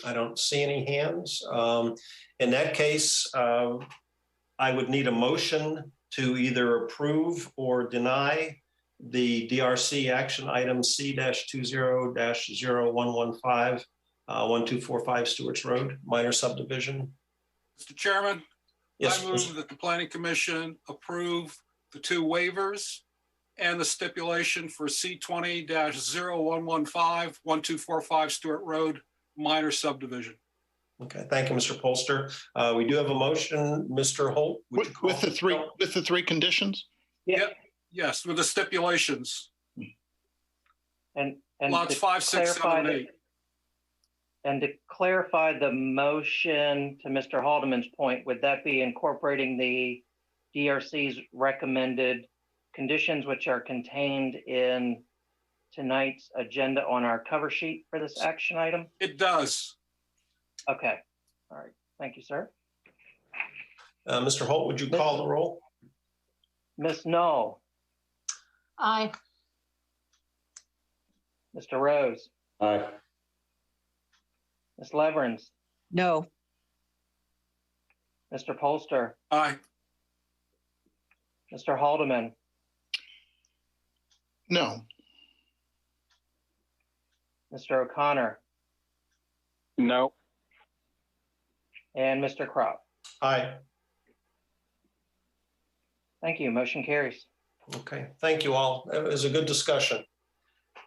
I don't see any hands. In that case, I would need a motion to either approve or deny the DRC action item C-20-0115, 1245 Stewarts Road, minor subdivision. Mr. Chairman, yes, I move that the Planning Commission approve the 2 waivers and the stipulation for C-20-0115, 1245 Stewart Road, minor subdivision. Okay, thank you, Mr. Polster. We do have a motion, Mr. Holt. With the 3 conditions? Yep. Yes, with the stipulations. And lots 5, 6, 7, 8. And to clarify the motion to Mr. Haldeman's point, would that be incorporating the DRC's recommended conditions, which are contained in tonight's agenda on our cover sheet for this action item? It does. Okay. All right. Thank you, sir. Mr. Holt, would you call the roll? Ms. Knoll. Aye. Mr. Rose. Aye. Ms. Leverins. No. Mr. Polster. Aye. Mr. Haldeman. No. Mr. O'Connor, No. and Mr. Crop. Aye. Thank you. Motion carries. Okay, thank you all. It was a good discussion.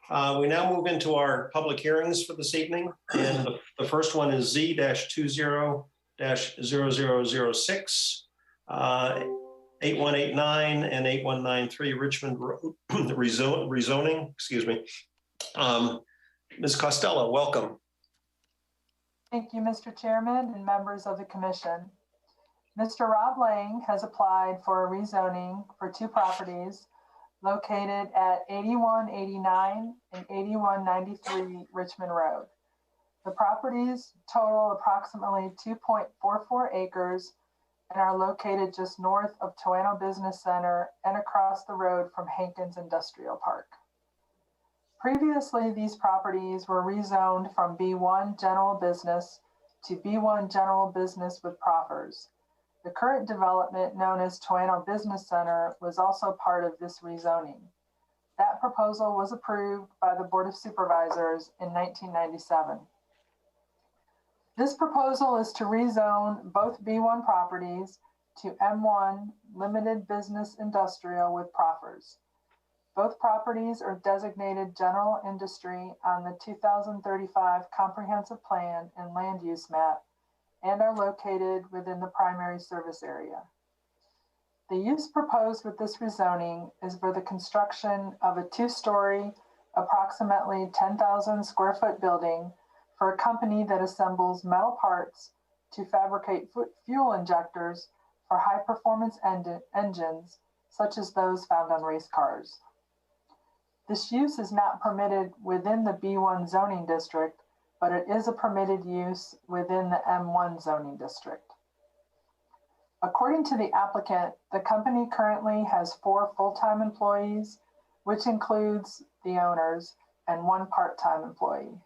We now move into our public hearings for this evening. And the first one is Z-20-0006, 8189 and 8193 Richmond Road rezoning, excuse me. Ms. Costello, welcome. Thank you, Mr. Chairman and members of the commission. Mr. Rob Lang has applied for a rezoning for two properties located at 8189 and 8193 Richmond Road. The properties total approximately 2.44 acres and are located just north of Toano Business Center and across the road from Hankins Industrial Park. Previously, these properties were rezoned from B1 General Business to B1 General Business with Proffers. The current development, known as Toano Business Center, was also part of this rezoning. That proposal was approved by the Board of Supervisors in 1997. This proposal is to rezone both B1 properties to M1 Limited Business Industrial with Proffers. Both properties are designated general industry on the 2035 Comprehensive Plan and Land Use Map and are located within the primary service area. The use proposed with this rezoning is for the construction of a two-story, approximately 10,000 square foot building for a company that assembles metal parts to fabricate fuel injectors for high-performance engines, such as those found on race cars. This use is not permitted within the B1 zoning district, but it is a permitted use within the M1 zoning district. According to the applicant, the company currently has 4 full-time employees, which includes the owners, and 1 part-time employee.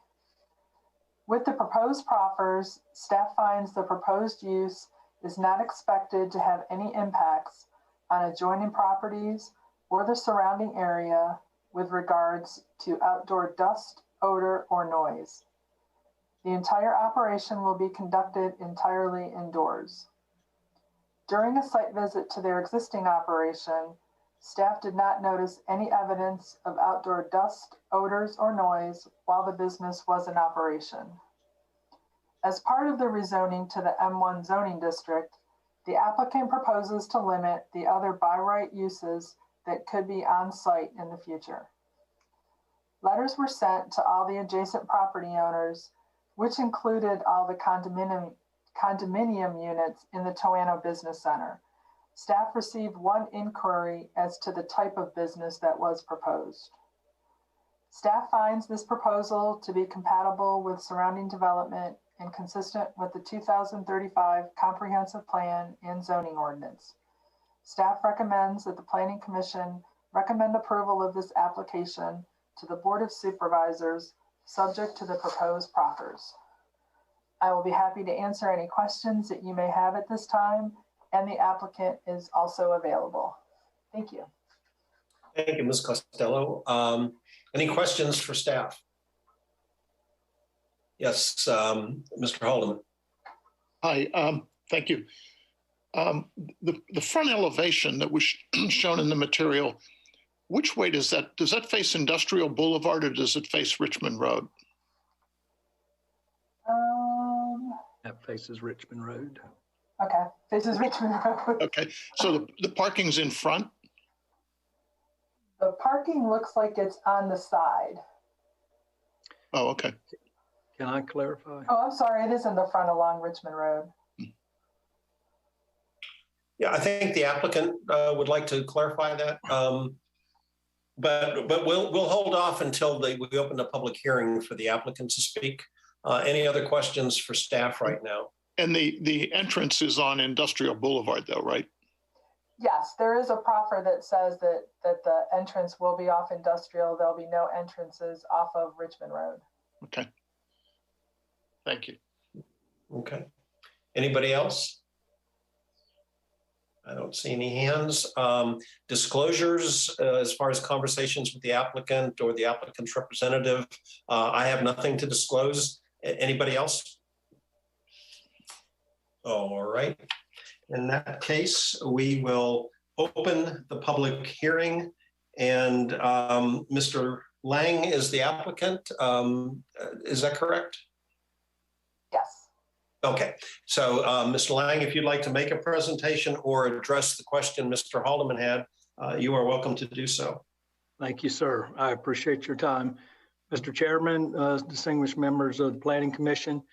With the proposed proffers, staff finds the proposed use is not expected to have any impacts on adjoining properties or the surrounding area with regards to outdoor dust, odor, or noise. The entire operation will be conducted entirely indoors. During a site visit to their existing operation, staff did not notice any evidence of outdoor dust, odors, or noise while the business was in operation. As part of the rezoning to the M1 zoning district, the applicant proposes to limit the other by right uses that could be on site in the future. Letters were sent to all the adjacent property owners, which included all the condominium units in the Toano Business Center. Staff received 1 inquiry as to the type of business that was proposed. Staff finds this proposal to be compatible with surrounding development and consistent with the 2035 Comprehensive Plan and Zoning Ordinance. Staff recommends that the Planning Commission recommend approval of this application to the Board of Supervisors, subject to the proposed proffers. I will be happy to answer any questions that you may have at this time, and the applicant is also available. Thank you. Thank you, Ms. Costello. Any questions for staff? Yes, Mr. Haldeman. Hi, thank you. The front elevation that was shown in the material, which way does that face Industrial Boulevard or does it face Richmond Road? That faces Richmond Road. Okay, faces Richmond Road. Okay, so the parking's in front? The parking looks like it's on the side. Oh, okay. Can I clarify? Oh, I'm sorry, it is in the front along Richmond Road. Yeah, I think the applicant would like to clarify that. But we'll hold off until we open the public hearing for the applicant to speak. Any other questions for staff right now? And the entrance is on Industrial Boulevard though, right? Yes, there is a proffer that says that the entrance will be off Industrial. There'll be no entrances off of Richmond Road. Okay. Thank you. Okay. Anybody else? I don't see any hands. Disclosures as far as conversations with the applicant or the applicant's representative. I have nothing to disclose. Anybody else? All right. In that case, we will open the public hearing, and Mr. Lang is the applicant. Is that correct? Yes. Okay, so Mr. Lang, if you'd like to make a presentation or address the question Mr. Haldeman had, you are welcome to do so. Thank you, sir. I appreciate your time. Mr. Chairman, distinguished members of the Planning Commission,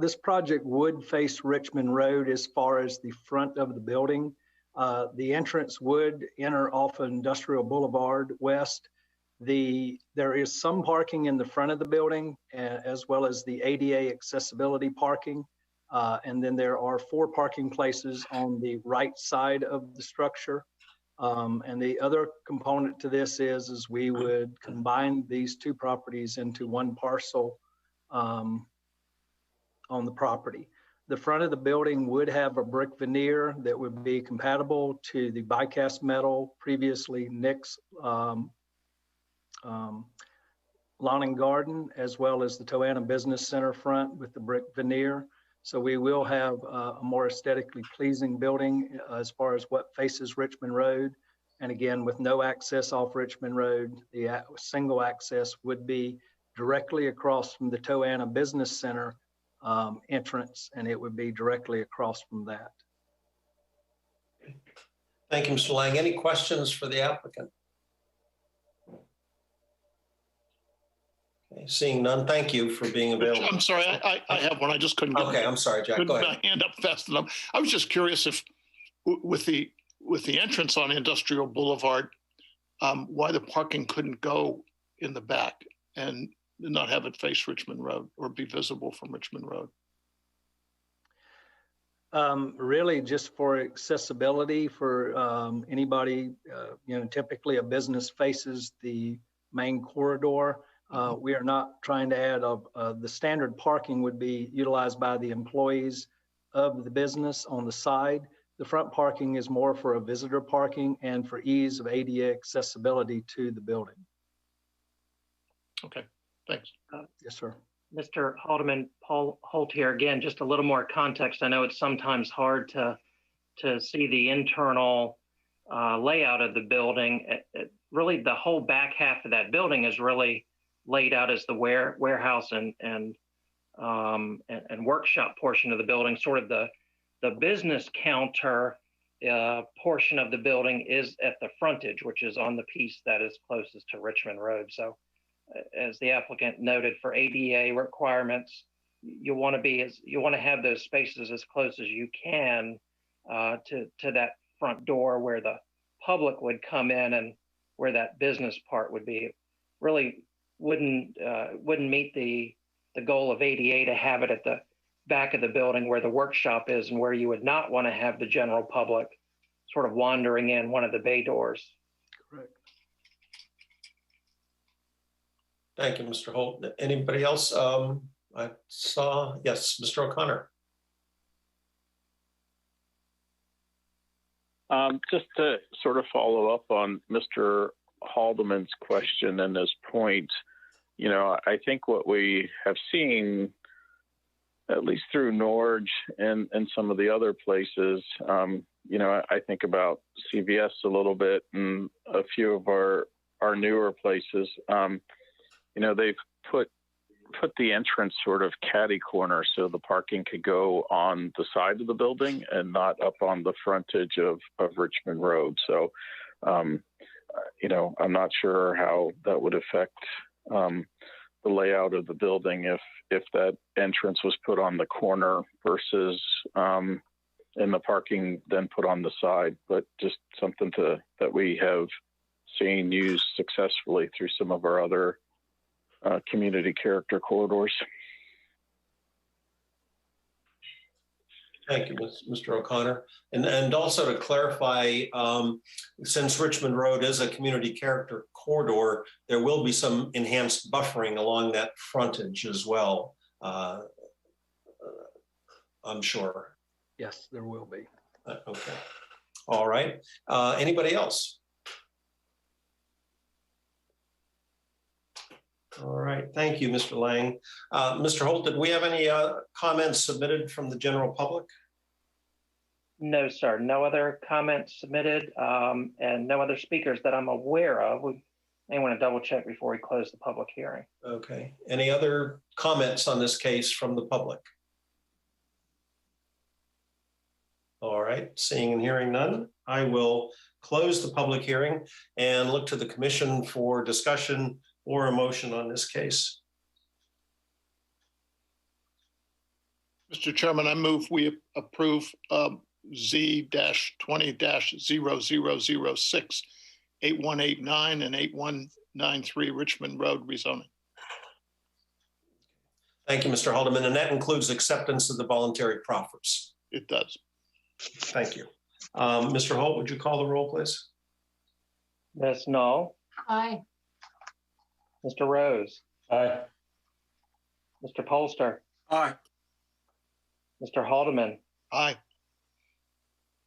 this project would face Richmond Road as far as the front of the building. The entrance would enter off of Industrial Boulevard West. There is some parking in the front of the building, as well as the ADA accessibility parking. And then there are 4 parking places on the right side of the structure. And the other component to this is we would combine these 2 properties into 1 parcel on the property. The front of the building would have a brick veneer that would be compatible to the die-cast metal, previously Nick's Lawn and Garden, as well as the Toanna Business Center front with the brick veneer. So we will have a more aesthetically pleasing building as far as what faces Richmond Road. And again, with no access off Richmond Road, the single access would be directly across from the Toanna Business Center entrance, and it would be directly across from that. Thank you, Mr. Lang. Any questions for the applicant? Okay, seeing none, thank you for being available. I'm sorry, I have one. I just couldn't get Okay, I'm sorry, Jack. Go ahead. my hand up fast enough. I was just curious if, with the entrance on Industrial Boulevard, why the parking couldn't go in the back and not have it face Richmond Road or be visible from Richmond Road? Really just for accessibility for anybody, typically a business faces the main corridor. We are not trying to add the standard parking would be utilized by the employees of the business on the side. The front parking is more for a visitor parking and for ease of ADA accessibility to the building. Okay, thanks. Yes, sir. Mr. Haldeman, Paul Holt here again, just a little more context. I know it's sometimes hard to see the internal layout of the building. Really, the whole back half of that building is really laid out as the warehouse and workshop portion of the building. Sort of the business counter portion of the building is at the frontage, which is on the piece that is closest to Richmond Road. So as the applicant noted, for ADA requirements, you want to have those spaces as close as you can to that front door where the public would come in and where that business part would be. Really wouldn't meet the goal of ADA to have it at the back of the building where the workshop is and where you would not want to have the general public sort of wandering in one of the bay doors. Correct. Thank you, Mr. Holt. Anybody else? I saw, yes, Mr. O'Connor. Just to sort of follow up on Mr. Haldeman's question and his point, I think what we have seen, at least through Norge and some of the other places, I think about CVS a little bit and a few of our newer places. They've put the entrance sort of catty corner so the parking could go on the side of the building and not up on the frontage of Richmond Road. So, I'm not sure how that would affect the layout of the building if that entrance was put on the corner versus in the parking then put on the side, but just something that we have seen used successfully through some of our other community character corridors. Thank you, Mr. O'Connor. And also to clarify, since Richmond Road is a community character corridor, there will be some enhanced buffering along that frontage as well, I'm sure. Yes, there will be. Okay. All right. Anybody else? All right. Thank you, Mr. Lang. Mr. Holt, did we have any comments submitted from the general public? No, sir. No other comments submitted and no other speakers that I'm aware of. We may want to double check before we close the public hearing. Okay. Any other comments on this case from the public? All right. Seeing and hearing none, I will close the public hearing and look to the commission for discussion or a motion on this case. Mr. Chairman, I move we approve Z-20-0006, 8189 and 8193 Richmond Road rezoning. Thank you, Mr. Haldeman. And that includes acceptance of the voluntary proffers. It does. Thank you. Mr. Holt, would you call the roll, please? Ms. Knoll, Aye. Mr. Rose, Aye. Mr. Polster, Aye. Mr. Haldeman, Aye.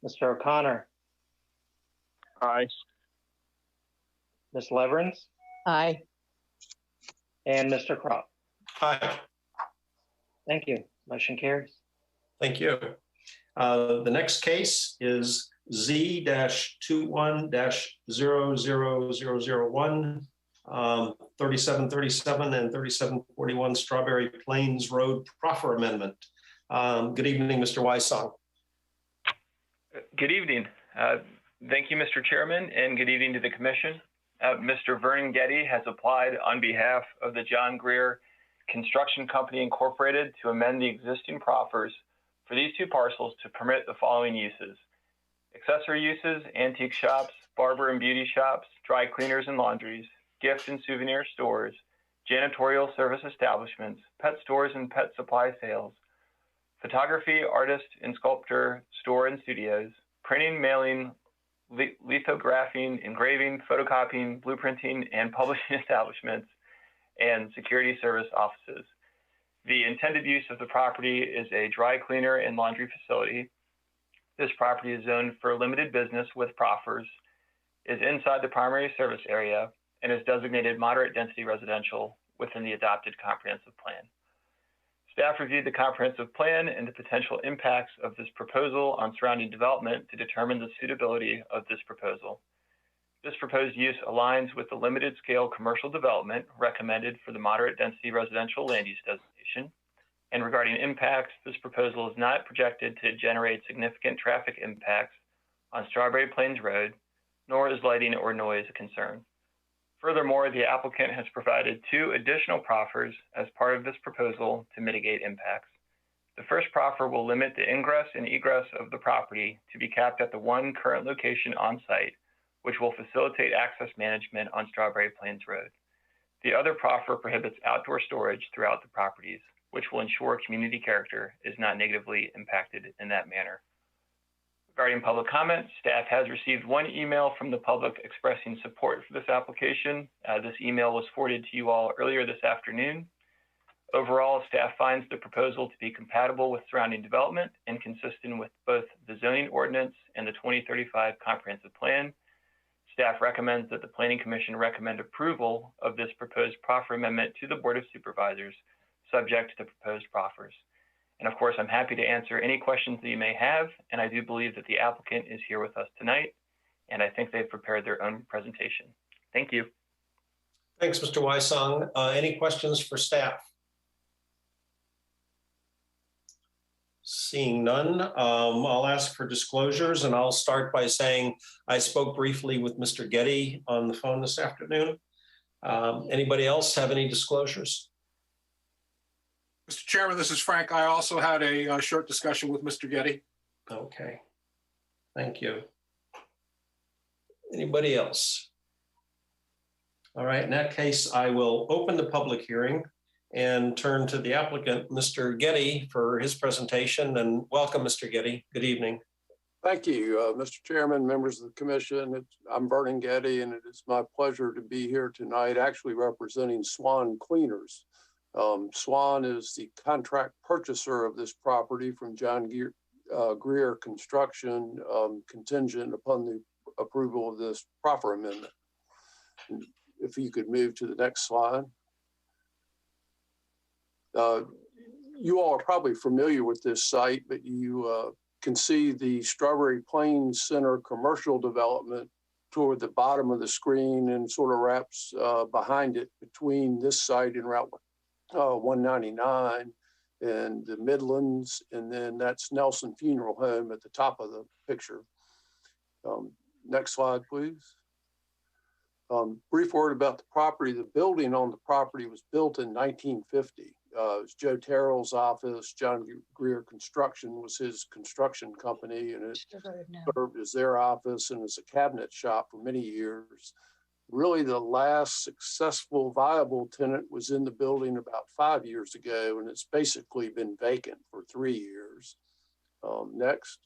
Mr. O'Connor, Aye. Ms. Leverins, Aye. and Mr. Crop. Aye. Thank you. Motion carries. Thank you. The next case is Z-21-00001, 3737 and 3741 Strawberry Plains Road Proffer Amendment. Good evening, Mr. Wysong. Good evening. Thank you, Mr. Chairman, and good evening to the Commission. Mr. Vernon Getty has applied on behalf of the John Greer Construction Company Incorporated to amend the existing proffers for these two parcels to permit the following uses: accessory uses, antique shops, barber and beauty shops, dry cleaners and laundries, gift and souvenir stores, janitorial service establishments, pet stores and pet supply sales, photography, artist and sculptor store and studios, printing, mailing, lithographing, engraving, photocopying, blueprinting, and publishing establishments, and security service offices. The intended use of the property is a dry cleaner and laundry facility. This property is zoned for limited business with proffers, is inside the primary service area, and is designated moderate density residential within the adopted comprehensive plan. Staff reviewed the comprehensive plan and the potential impacts of this proposal on surrounding development to determine the suitability of this proposal. This proposed use aligns with the limited scale commercial development recommended for the moderate density residential land use designation. And regarding impacts, this proposal is not projected to generate significant traffic impacts on Strawberry Plains Road, nor is lighting or noise a concern. Furthermore, the applicant has provided two additional proffers as part of this proposal to mitigate impacts. The first proffer will limit the ingress and egress of the property to be capped at the one current location on site, which will facilitate access management on Strawberry Plains Road. The other proffer prohibits outdoor storage throughout the properties, which will ensure community character is not negatively impacted in that manner. Regarding public comment, staff has received one email from the public expressing support for this application. This email was forwarded to you all earlier this afternoon. Overall, staff finds the proposal to be compatible with surrounding development and consistent with both the zoning ordinance and the 2035 comprehensive plan. Staff recommends that the Planning Commission recommend approval of this proposed proffer amendment to the Board of Supervisors, subject to the proposed proffers. And of course, I'm happy to answer any questions that you may have, and I do believe that the applicant is here with us tonight, and I think they've prepared their own presentation. Thank you. Thanks, Mr. Wysong. Any questions for staff? Seeing none, I'll ask for disclosures, and I'll start by saying I spoke briefly with Mr. Getty on the phone this afternoon. Anybody else have any disclosures? Mr. Chairman, this is Frank. I also had a short discussion with Mr. Getty. Okay, thank you. Anybody else? All right, in that case, I will open the public hearing and turn to the applicant, Mr. Getty, for his presentation. And welcome, Mr. Getty. Good evening. Thank you, Mr. Chairman, members of the commission. I'm Vernon Getty, and it is my pleasure to be here tonight, actually representing Swan Cleaners. Swan is the contract purchaser of this property from John Greer Construction contingent upon the approval of this Proffer amendment. And if you could move to the next slide. You all are probably familiar with this site, but you can see the Strawberry Plains Center commercial development toward the bottom of the screen and sort of wraps behind it between this site and Route 199 and the Midlands, and then that's Nelson Funeral Home at the top of the picture. Next slide, please. Brief word about the property. The building on the property was built in 1950. It was Joe Terrell's office. John Greer Construction was his construction company, and it served as their office and as a cabinet shop for many years. Really, the last successful, viable tenant was in the building about 5 years ago, and it's basically been vacant for 3 years. Next.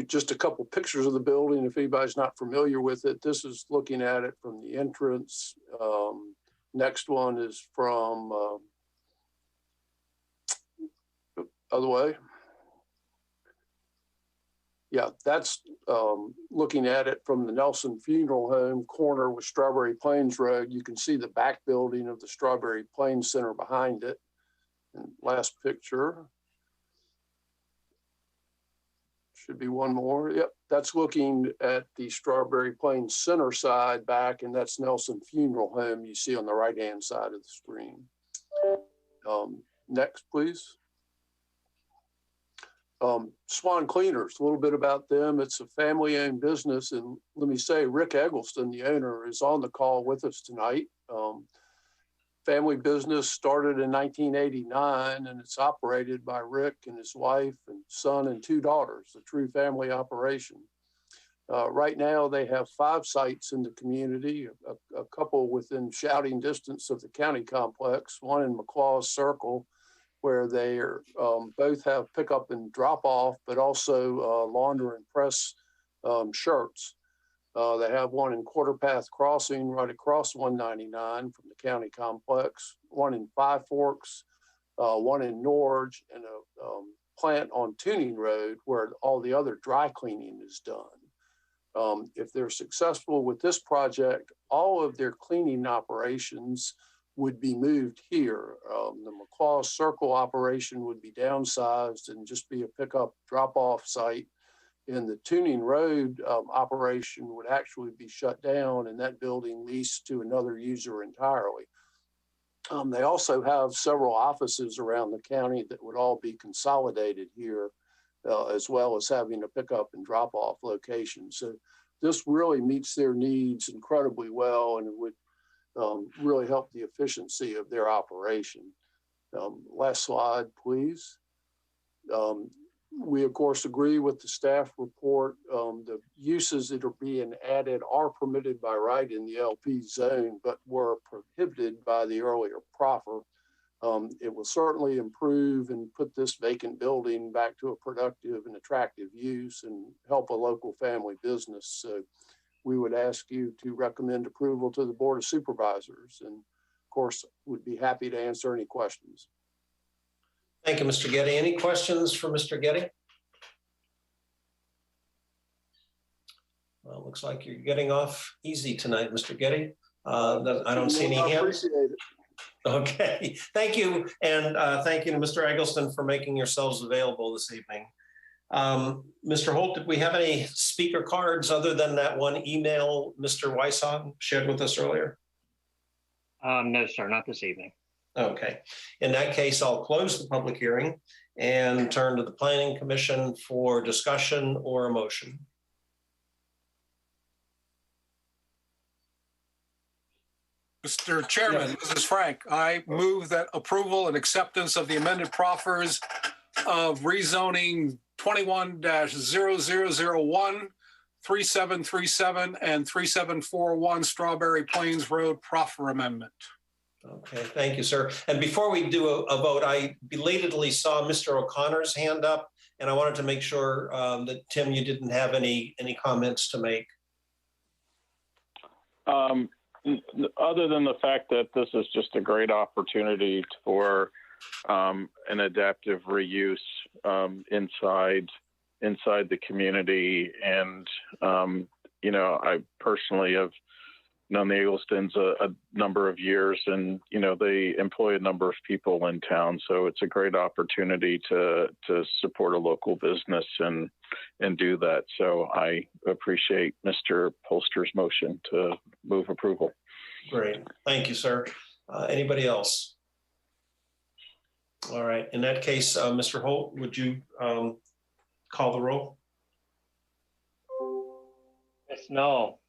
Just a couple pictures of the building. If anybody's not familiar with it, this is looking at it from the entrance. Next one is from other way. Yeah, that's looking at it from the Nelson Funeral Home corner with Strawberry Plains Road. You can see the back building of the Strawberry Plains Center behind it. And last picture. Should be one more. Yep, that's looking at the Strawberry Plains Center side back, and that's Nelson Funeral Home you see on the right-hand side of the screen. Next, please. Swan Cleaners, a little bit about them. It's a family-owned business, and let me say, Rick Eggleston, the owner, is on the call with us tonight. Family business started in 1989, and it's operated by Rick and his wife and son and 2 daughters, a true family operation. Right now, they have 5 sites in the community, a couple within shouting distance of the county complex, one in McClaw's Circle, where they are, both have pickup and drop off, but also launder and press shirts. They have one in Quarter Path Crossing right across 199 from the county complex, one in Five Forks, one in Norge, and a plant on Tuning Road where all the other dry cleaning is done. If they're successful with this project, all of their cleaning operations would be moved here. The McClaw Circle operation would be downsized and just be a pickup drop-off site. And the Tuning Road operation would actually be shut down and that building leased to another user entirely. They also have several offices around the county that would all be consolidated here, as well as having a pickup and drop-off location. So this really meets their needs incredibly well, and it would really help the efficiency of their operation. Last slide, please. We, of course, agree with the staff report. The uses that are being added are permitted by right in the LP zone, but were prohibited by the earlier proffer. It will certainly improve and put this vacant building back to a productive and attractive use and help a local family business. So we would ask you to recommend approval to the Board of Supervisors, and of course, would be happy to answer any questions. Thank you, Mr. Getty. Any questions for Mr. Getty? Well, looks like you're getting off easy tonight, Mr. Getty. I don't see any hands. Appreciate it. Okay, thank you. And thank you to Mr. Eggleston for making yourselves available this evening. Mr. Holt, did we have any speaker cards other than that one email Mr. Weisson shared with us earlier? No, sir, not this evening. Okay. In that case, I'll close the public hearing and turn to the Planning Commission for discussion or a motion. Mr. Chairman, this is Frank. I move that approval and acceptance of the amended proffers of rezoning 21-0001, 3737, and 3741 Strawberry Plains Road proffer amendment. Okay, thank you, sir. And before we do a vote, I belatedly saw Mr. O'Connor's hand up, and I wanted to make sure that, Tim, you didn't have any comments to make. Other than the fact that this is just a great opportunity for an adaptive reuse inside the community. And I personally have known the Egglestons a number of years, and they employ a number of people in town, so it's a great opportunity to support a local business and do that. So I appreciate Mr. Polster's motion to move approval. Great, thank you, sir. Anybody else? All right, in that case, Mr. Holt, would you call the roll? Ms. Knoll.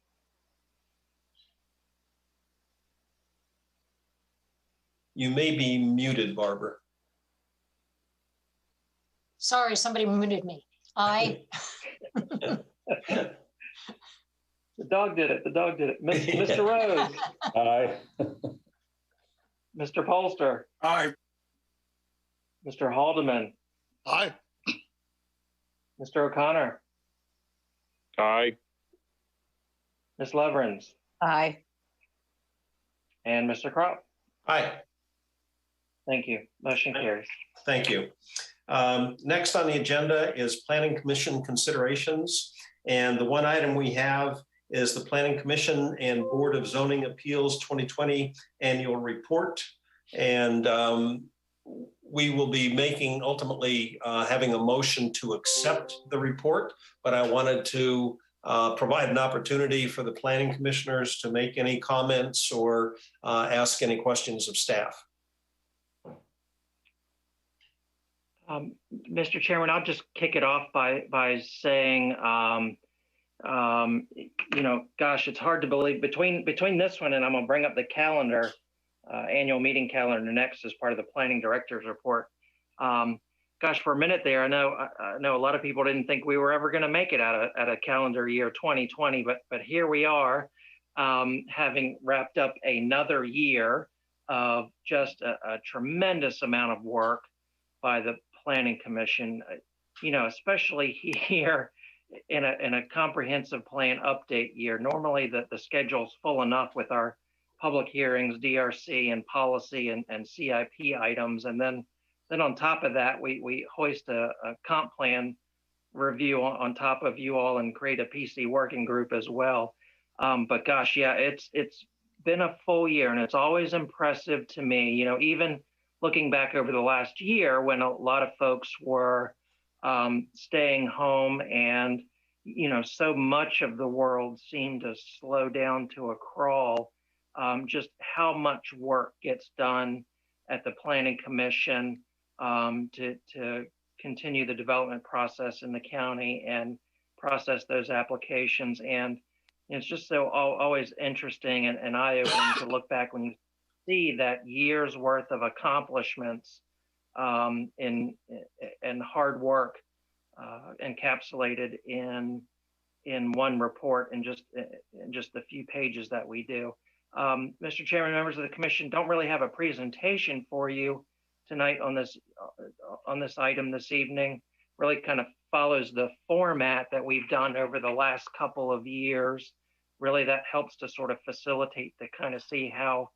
You may be muted, Barbara. Sorry, somebody muted me. Aye. The dog did it. The dog did it. Mr. Rose. Aye. Mr. Polster. Aye. Mr. Haldeman. Aye. Mr. O'Connor. Aye. Ms. Leverins. Aye. And Mr. Crop. Aye. Thank you. Motion carries. Thank you. Next on the agenda is Planning Commission considerations. And the one item we have is the Planning Commission and Board of Zoning Appeals 2020 annual report. And we will be making ultimately having a motion to accept the report, but I wanted to provide an opportunity for the planning commissioners to make any comments or ask any questions of staff. Mr. Chairman, I'll just kick it off by saying, gosh, it's hard to believe between this one and I'm going to bring up the calendar, annual meeting calendar next as part of the planning director's report. Gosh, for a minute there, I know a lot of people didn't think we were ever going to make it out of calendar year 2020, but here we are, having wrapped up another year of just a tremendous amount of work by the Planning Commission, especially here in a comprehensive plan update year. Normally the schedule's full enough with our public hearings, DRC and policy and CIP items. And then on top of that, we hoist a comp plan review on top of you all and create a PC working group as well. But gosh, yeah, it's been a full year, and it's always impressive to me, even looking back over the last year when a lot of folks were staying home and, so much of the world seemed to slow down to a crawl, just how much work gets done at the Planning Commission to continue the development process in the county and process those applications. And it's just so always interesting and eye-opening to look back when you see that year's worth of accomplishments and hard work encapsulated in one report and just the few pages that we do. Mr. Chairman, members of the commission, don't really have a presentation for you tonight on this item this evening. Really kind of follows the format that we've done over the last couple of years. Really, that helps to sort of facilitate to kind of see how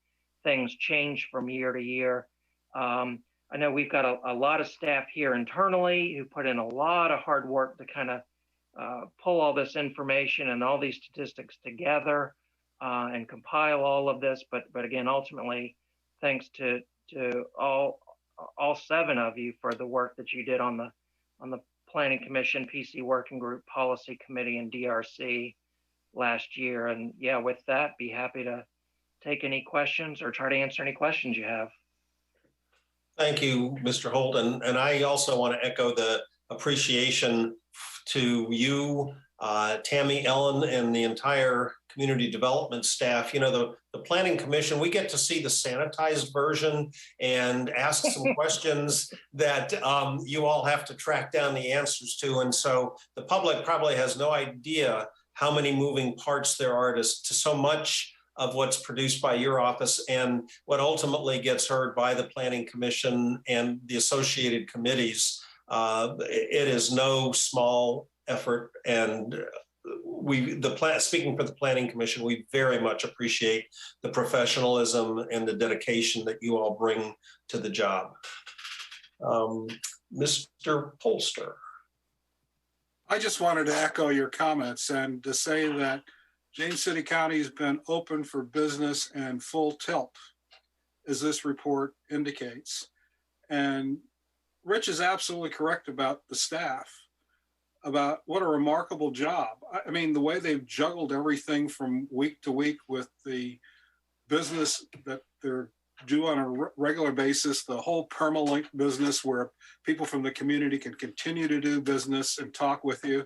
things change from year to year. I know we've got a lot of staff here internally who put in a lot of hard work to kind of pull all this information and all these statistics together and compile all of this. But again, ultimately, thanks to all seven of you for the work that you did on the Planning Commission, PC Working Group, Policy Committee, and DRC last year. And yeah, with that, be happy to take any questions or try to answer any questions you have. Thank you, Mr. Holt. And I also want to echo the appreciation to you, Tammy, Ellen, and the entire community development staff. The Planning Commission, we get to see the sanitized version and ask some questions that you all have to track down the answers to. And so the public probably has no idea how many moving parts there are to so much of what's produced by your office and what ultimately gets heard by the Planning Commission and the associated committees. It is no small effort, and speaking for the Planning Commission, we very much appreciate the professionalism and the dedication that you all bring to the job. Mr. Polster. I just wanted to echo your comments and to say that James City County has been open for business and full tilt, as this report indicates. And Rich is absolutely correct about the staff, about what a remarkable job. I mean, the way they've juggled everything from week to week with the business that they're do on a regular basis, the whole permalink business where people from the community can continue to do business and talk with you,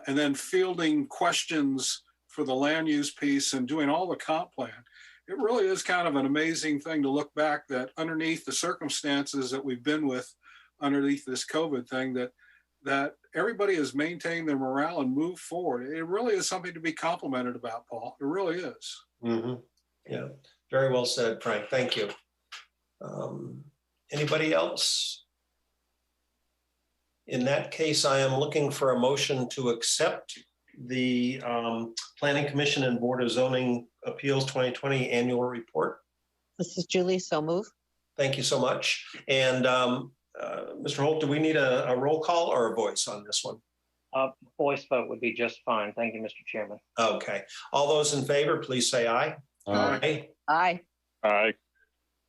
and then fielding questions for the land use piece and doing all the comp plan. It really is kind of an amazing thing to look back that underneath the circumstances that we've been with underneath this COVID thing, that everybody has maintained their morale and moved forward. It really is something to be complimented about, Paul. It really is. Mm-hmm. Yeah. Very well said, Frank. Thank you. Anybody else? In that case, I am looking for a motion to accept the Planning Commission and Board of Zoning Appeals 2020 annual report. This is Julie, so move. Thank you so much. And Mr. Holt, do we need a roll call or a voice on this one? Voice vote would be just fine. Thank you, Mr. Chairman. Okay. All those in favor, please say aye. Aye. Aye. Aye.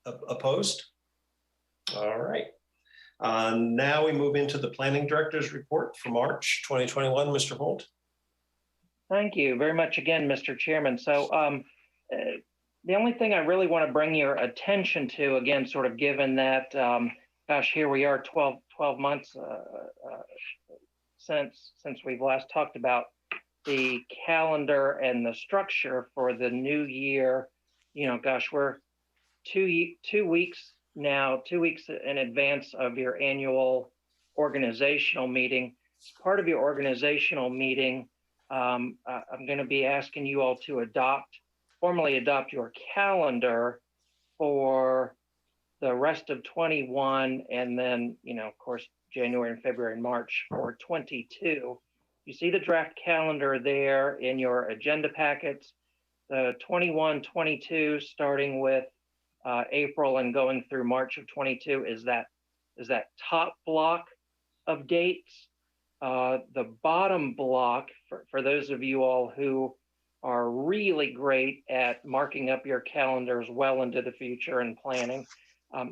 Opposed? All right. Now we move into the Planning Director's report for March 2021. Mr. Holt. Thank you very much again, Mr. Chairman. So the only thing I really want to bring your attention to, again, sort of given that, gosh, here we are 12 months since we've last talked about the calendar and the structure for the new year. You know, gosh, we're 2 weeks now, 2 weeks in advance of your annual organizational meeting. As part of your organizational meeting, I'm going to be asking you all to formally adopt your calendar for the rest of 21, and then, you know, of course, January and February and March for 22. You see the draft calendar there in your agenda packets. The 21, 22, starting with April and going through March of 22 is that top block of dates. The bottom block, for those of you all who are really great at marking up your calendars well into the future and planning,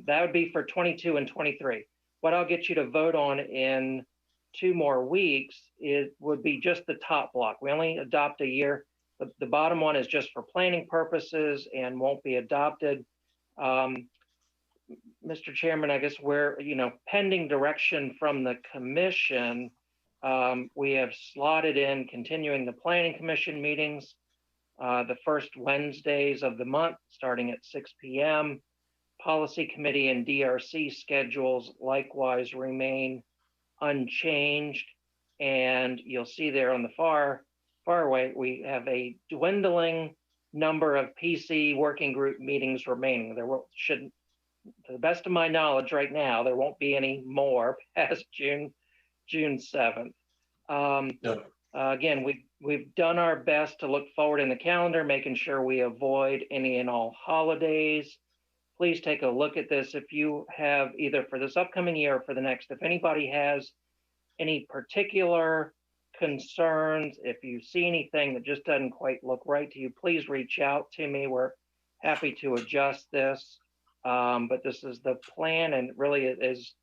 that would be for 22 and 23. What I'll get you to vote on in 2 more weeks would be just the top block. We only adopt a year. The bottom one is just for planning purposes and won't be adopted. Mr. Chairman, I guess we're, pending direction from the commission, we have slotted in continuing the Planning Commission meetings the first Wednesdays of the month, starting at 6 p.m. Policy Committee and DRC schedules likewise remain unchanged. And you'll see there on the far away, we have a dwindling number of PC working group meetings remaining. There shouldn't, to the best of my knowledge right now, there won't be any more past June 7th. No. Again, we've done our best to look forward in the calendar, making sure we avoid any and all holidays. Please take a look at this. If you have, either for this upcoming year or for the next, if anybody has any particular concerns, if you see anything that just doesn't quite look right to you, please reach out to me. We're happy to adjust this. But this is the plan, and really is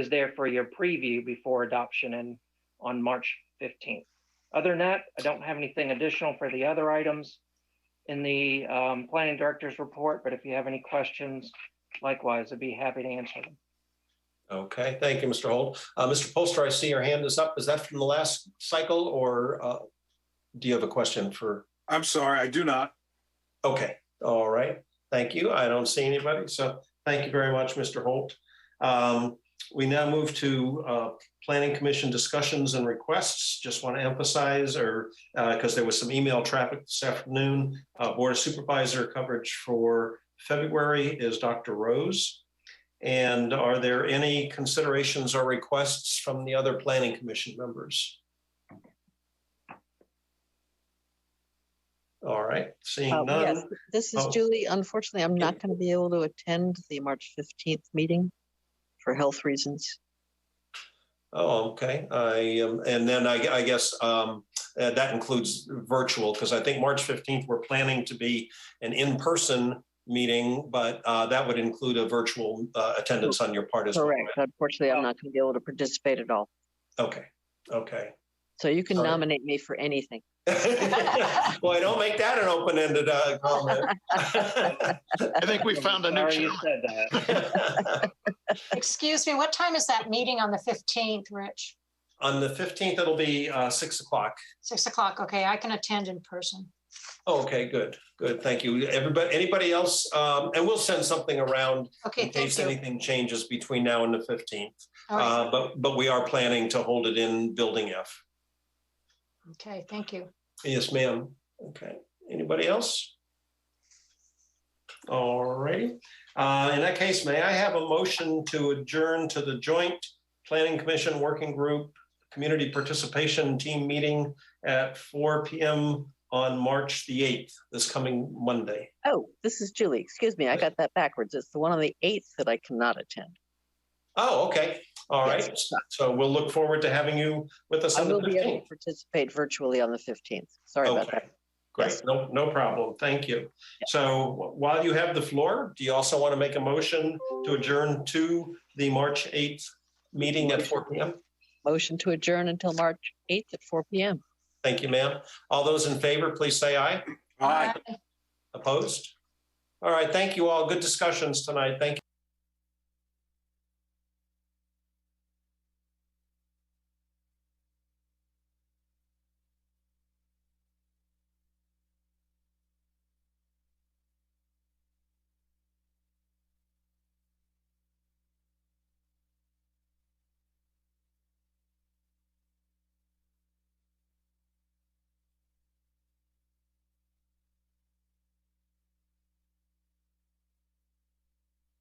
there for your preview before adoption on March 15th. Other than that, I don't have anything additional for the other items in the Planning Director's report, but if you have any questions, likewise, I'd be happy to answer them. Okay, thank you, Mr. Holt. Mr. Polster, I see your hand is up. Is that from the last cycle, or do you have a question for? I'm sorry, I do not. Okay, all right. Thank you. I don't see anybody. So thank you very much, Mr. Holt. We now move to Planning Commission discussions and requests. Just want to emphasize, because there was some email traffic this afternoon, Board of Supervisor coverage for February is Dr. Rose. And are there any considerations or requests from the other Planning Commission members? All right, seeing Yes, none. this is Oh. Julie. Unfortunately, I'm not going to be able to attend the March 15th meeting for health reasons. Oh, okay. And then I guess that includes virtual, because I think March 15th, we're planning to be an in-person meeting, but that would include a virtual attendance on your part as well. Correct. Unfortunately, I'm not going to be able to participate at all. Okay, okay. So you can Sorry. nominate me for anything. Well, I don't make that an open-ended comment. I think we found a new Sorry you chairman. said that. Excuse me, what time is that meeting on the 15th, Rich? On the 15th, it'll be 6 o'clock. 6 o'clock. Okay, I can attend in person. Oh, okay, good, good. Thank you. Everybody, anybody else? And we'll send something around Okay, in case thank you. anything changes between now and the 15th. All right. But we are planning to hold it in Building F. Okay, thank you. Yes, ma'am. Okay. Anybody else? All righty. In that case, may I have a motion to adjourn to the Joint Planning Commission Working Group Community Participation Team meeting at 4 p.m. on March the 8th, this coming Monday. Oh, this is Julie. Excuse me, I got that backwards. It's the one on the 8th that I cannot attend. Oh, okay. All right. Yes. So we'll look forward to having you with us I on the will be able 15th. to participate virtually on the 15th. Sorry about Okay. that. Great. Yes. No problem. Thank you. So while you have the floor, do you also want to make a motion to adjourn to the March 8th meeting at 4 p.m.? Motion to adjourn until March 8th at 4 p.m. Thank you, ma'am. All those in favor, please say aye. Aye. Opposed? All right. Thank you all. Good discussions tonight. Thank you.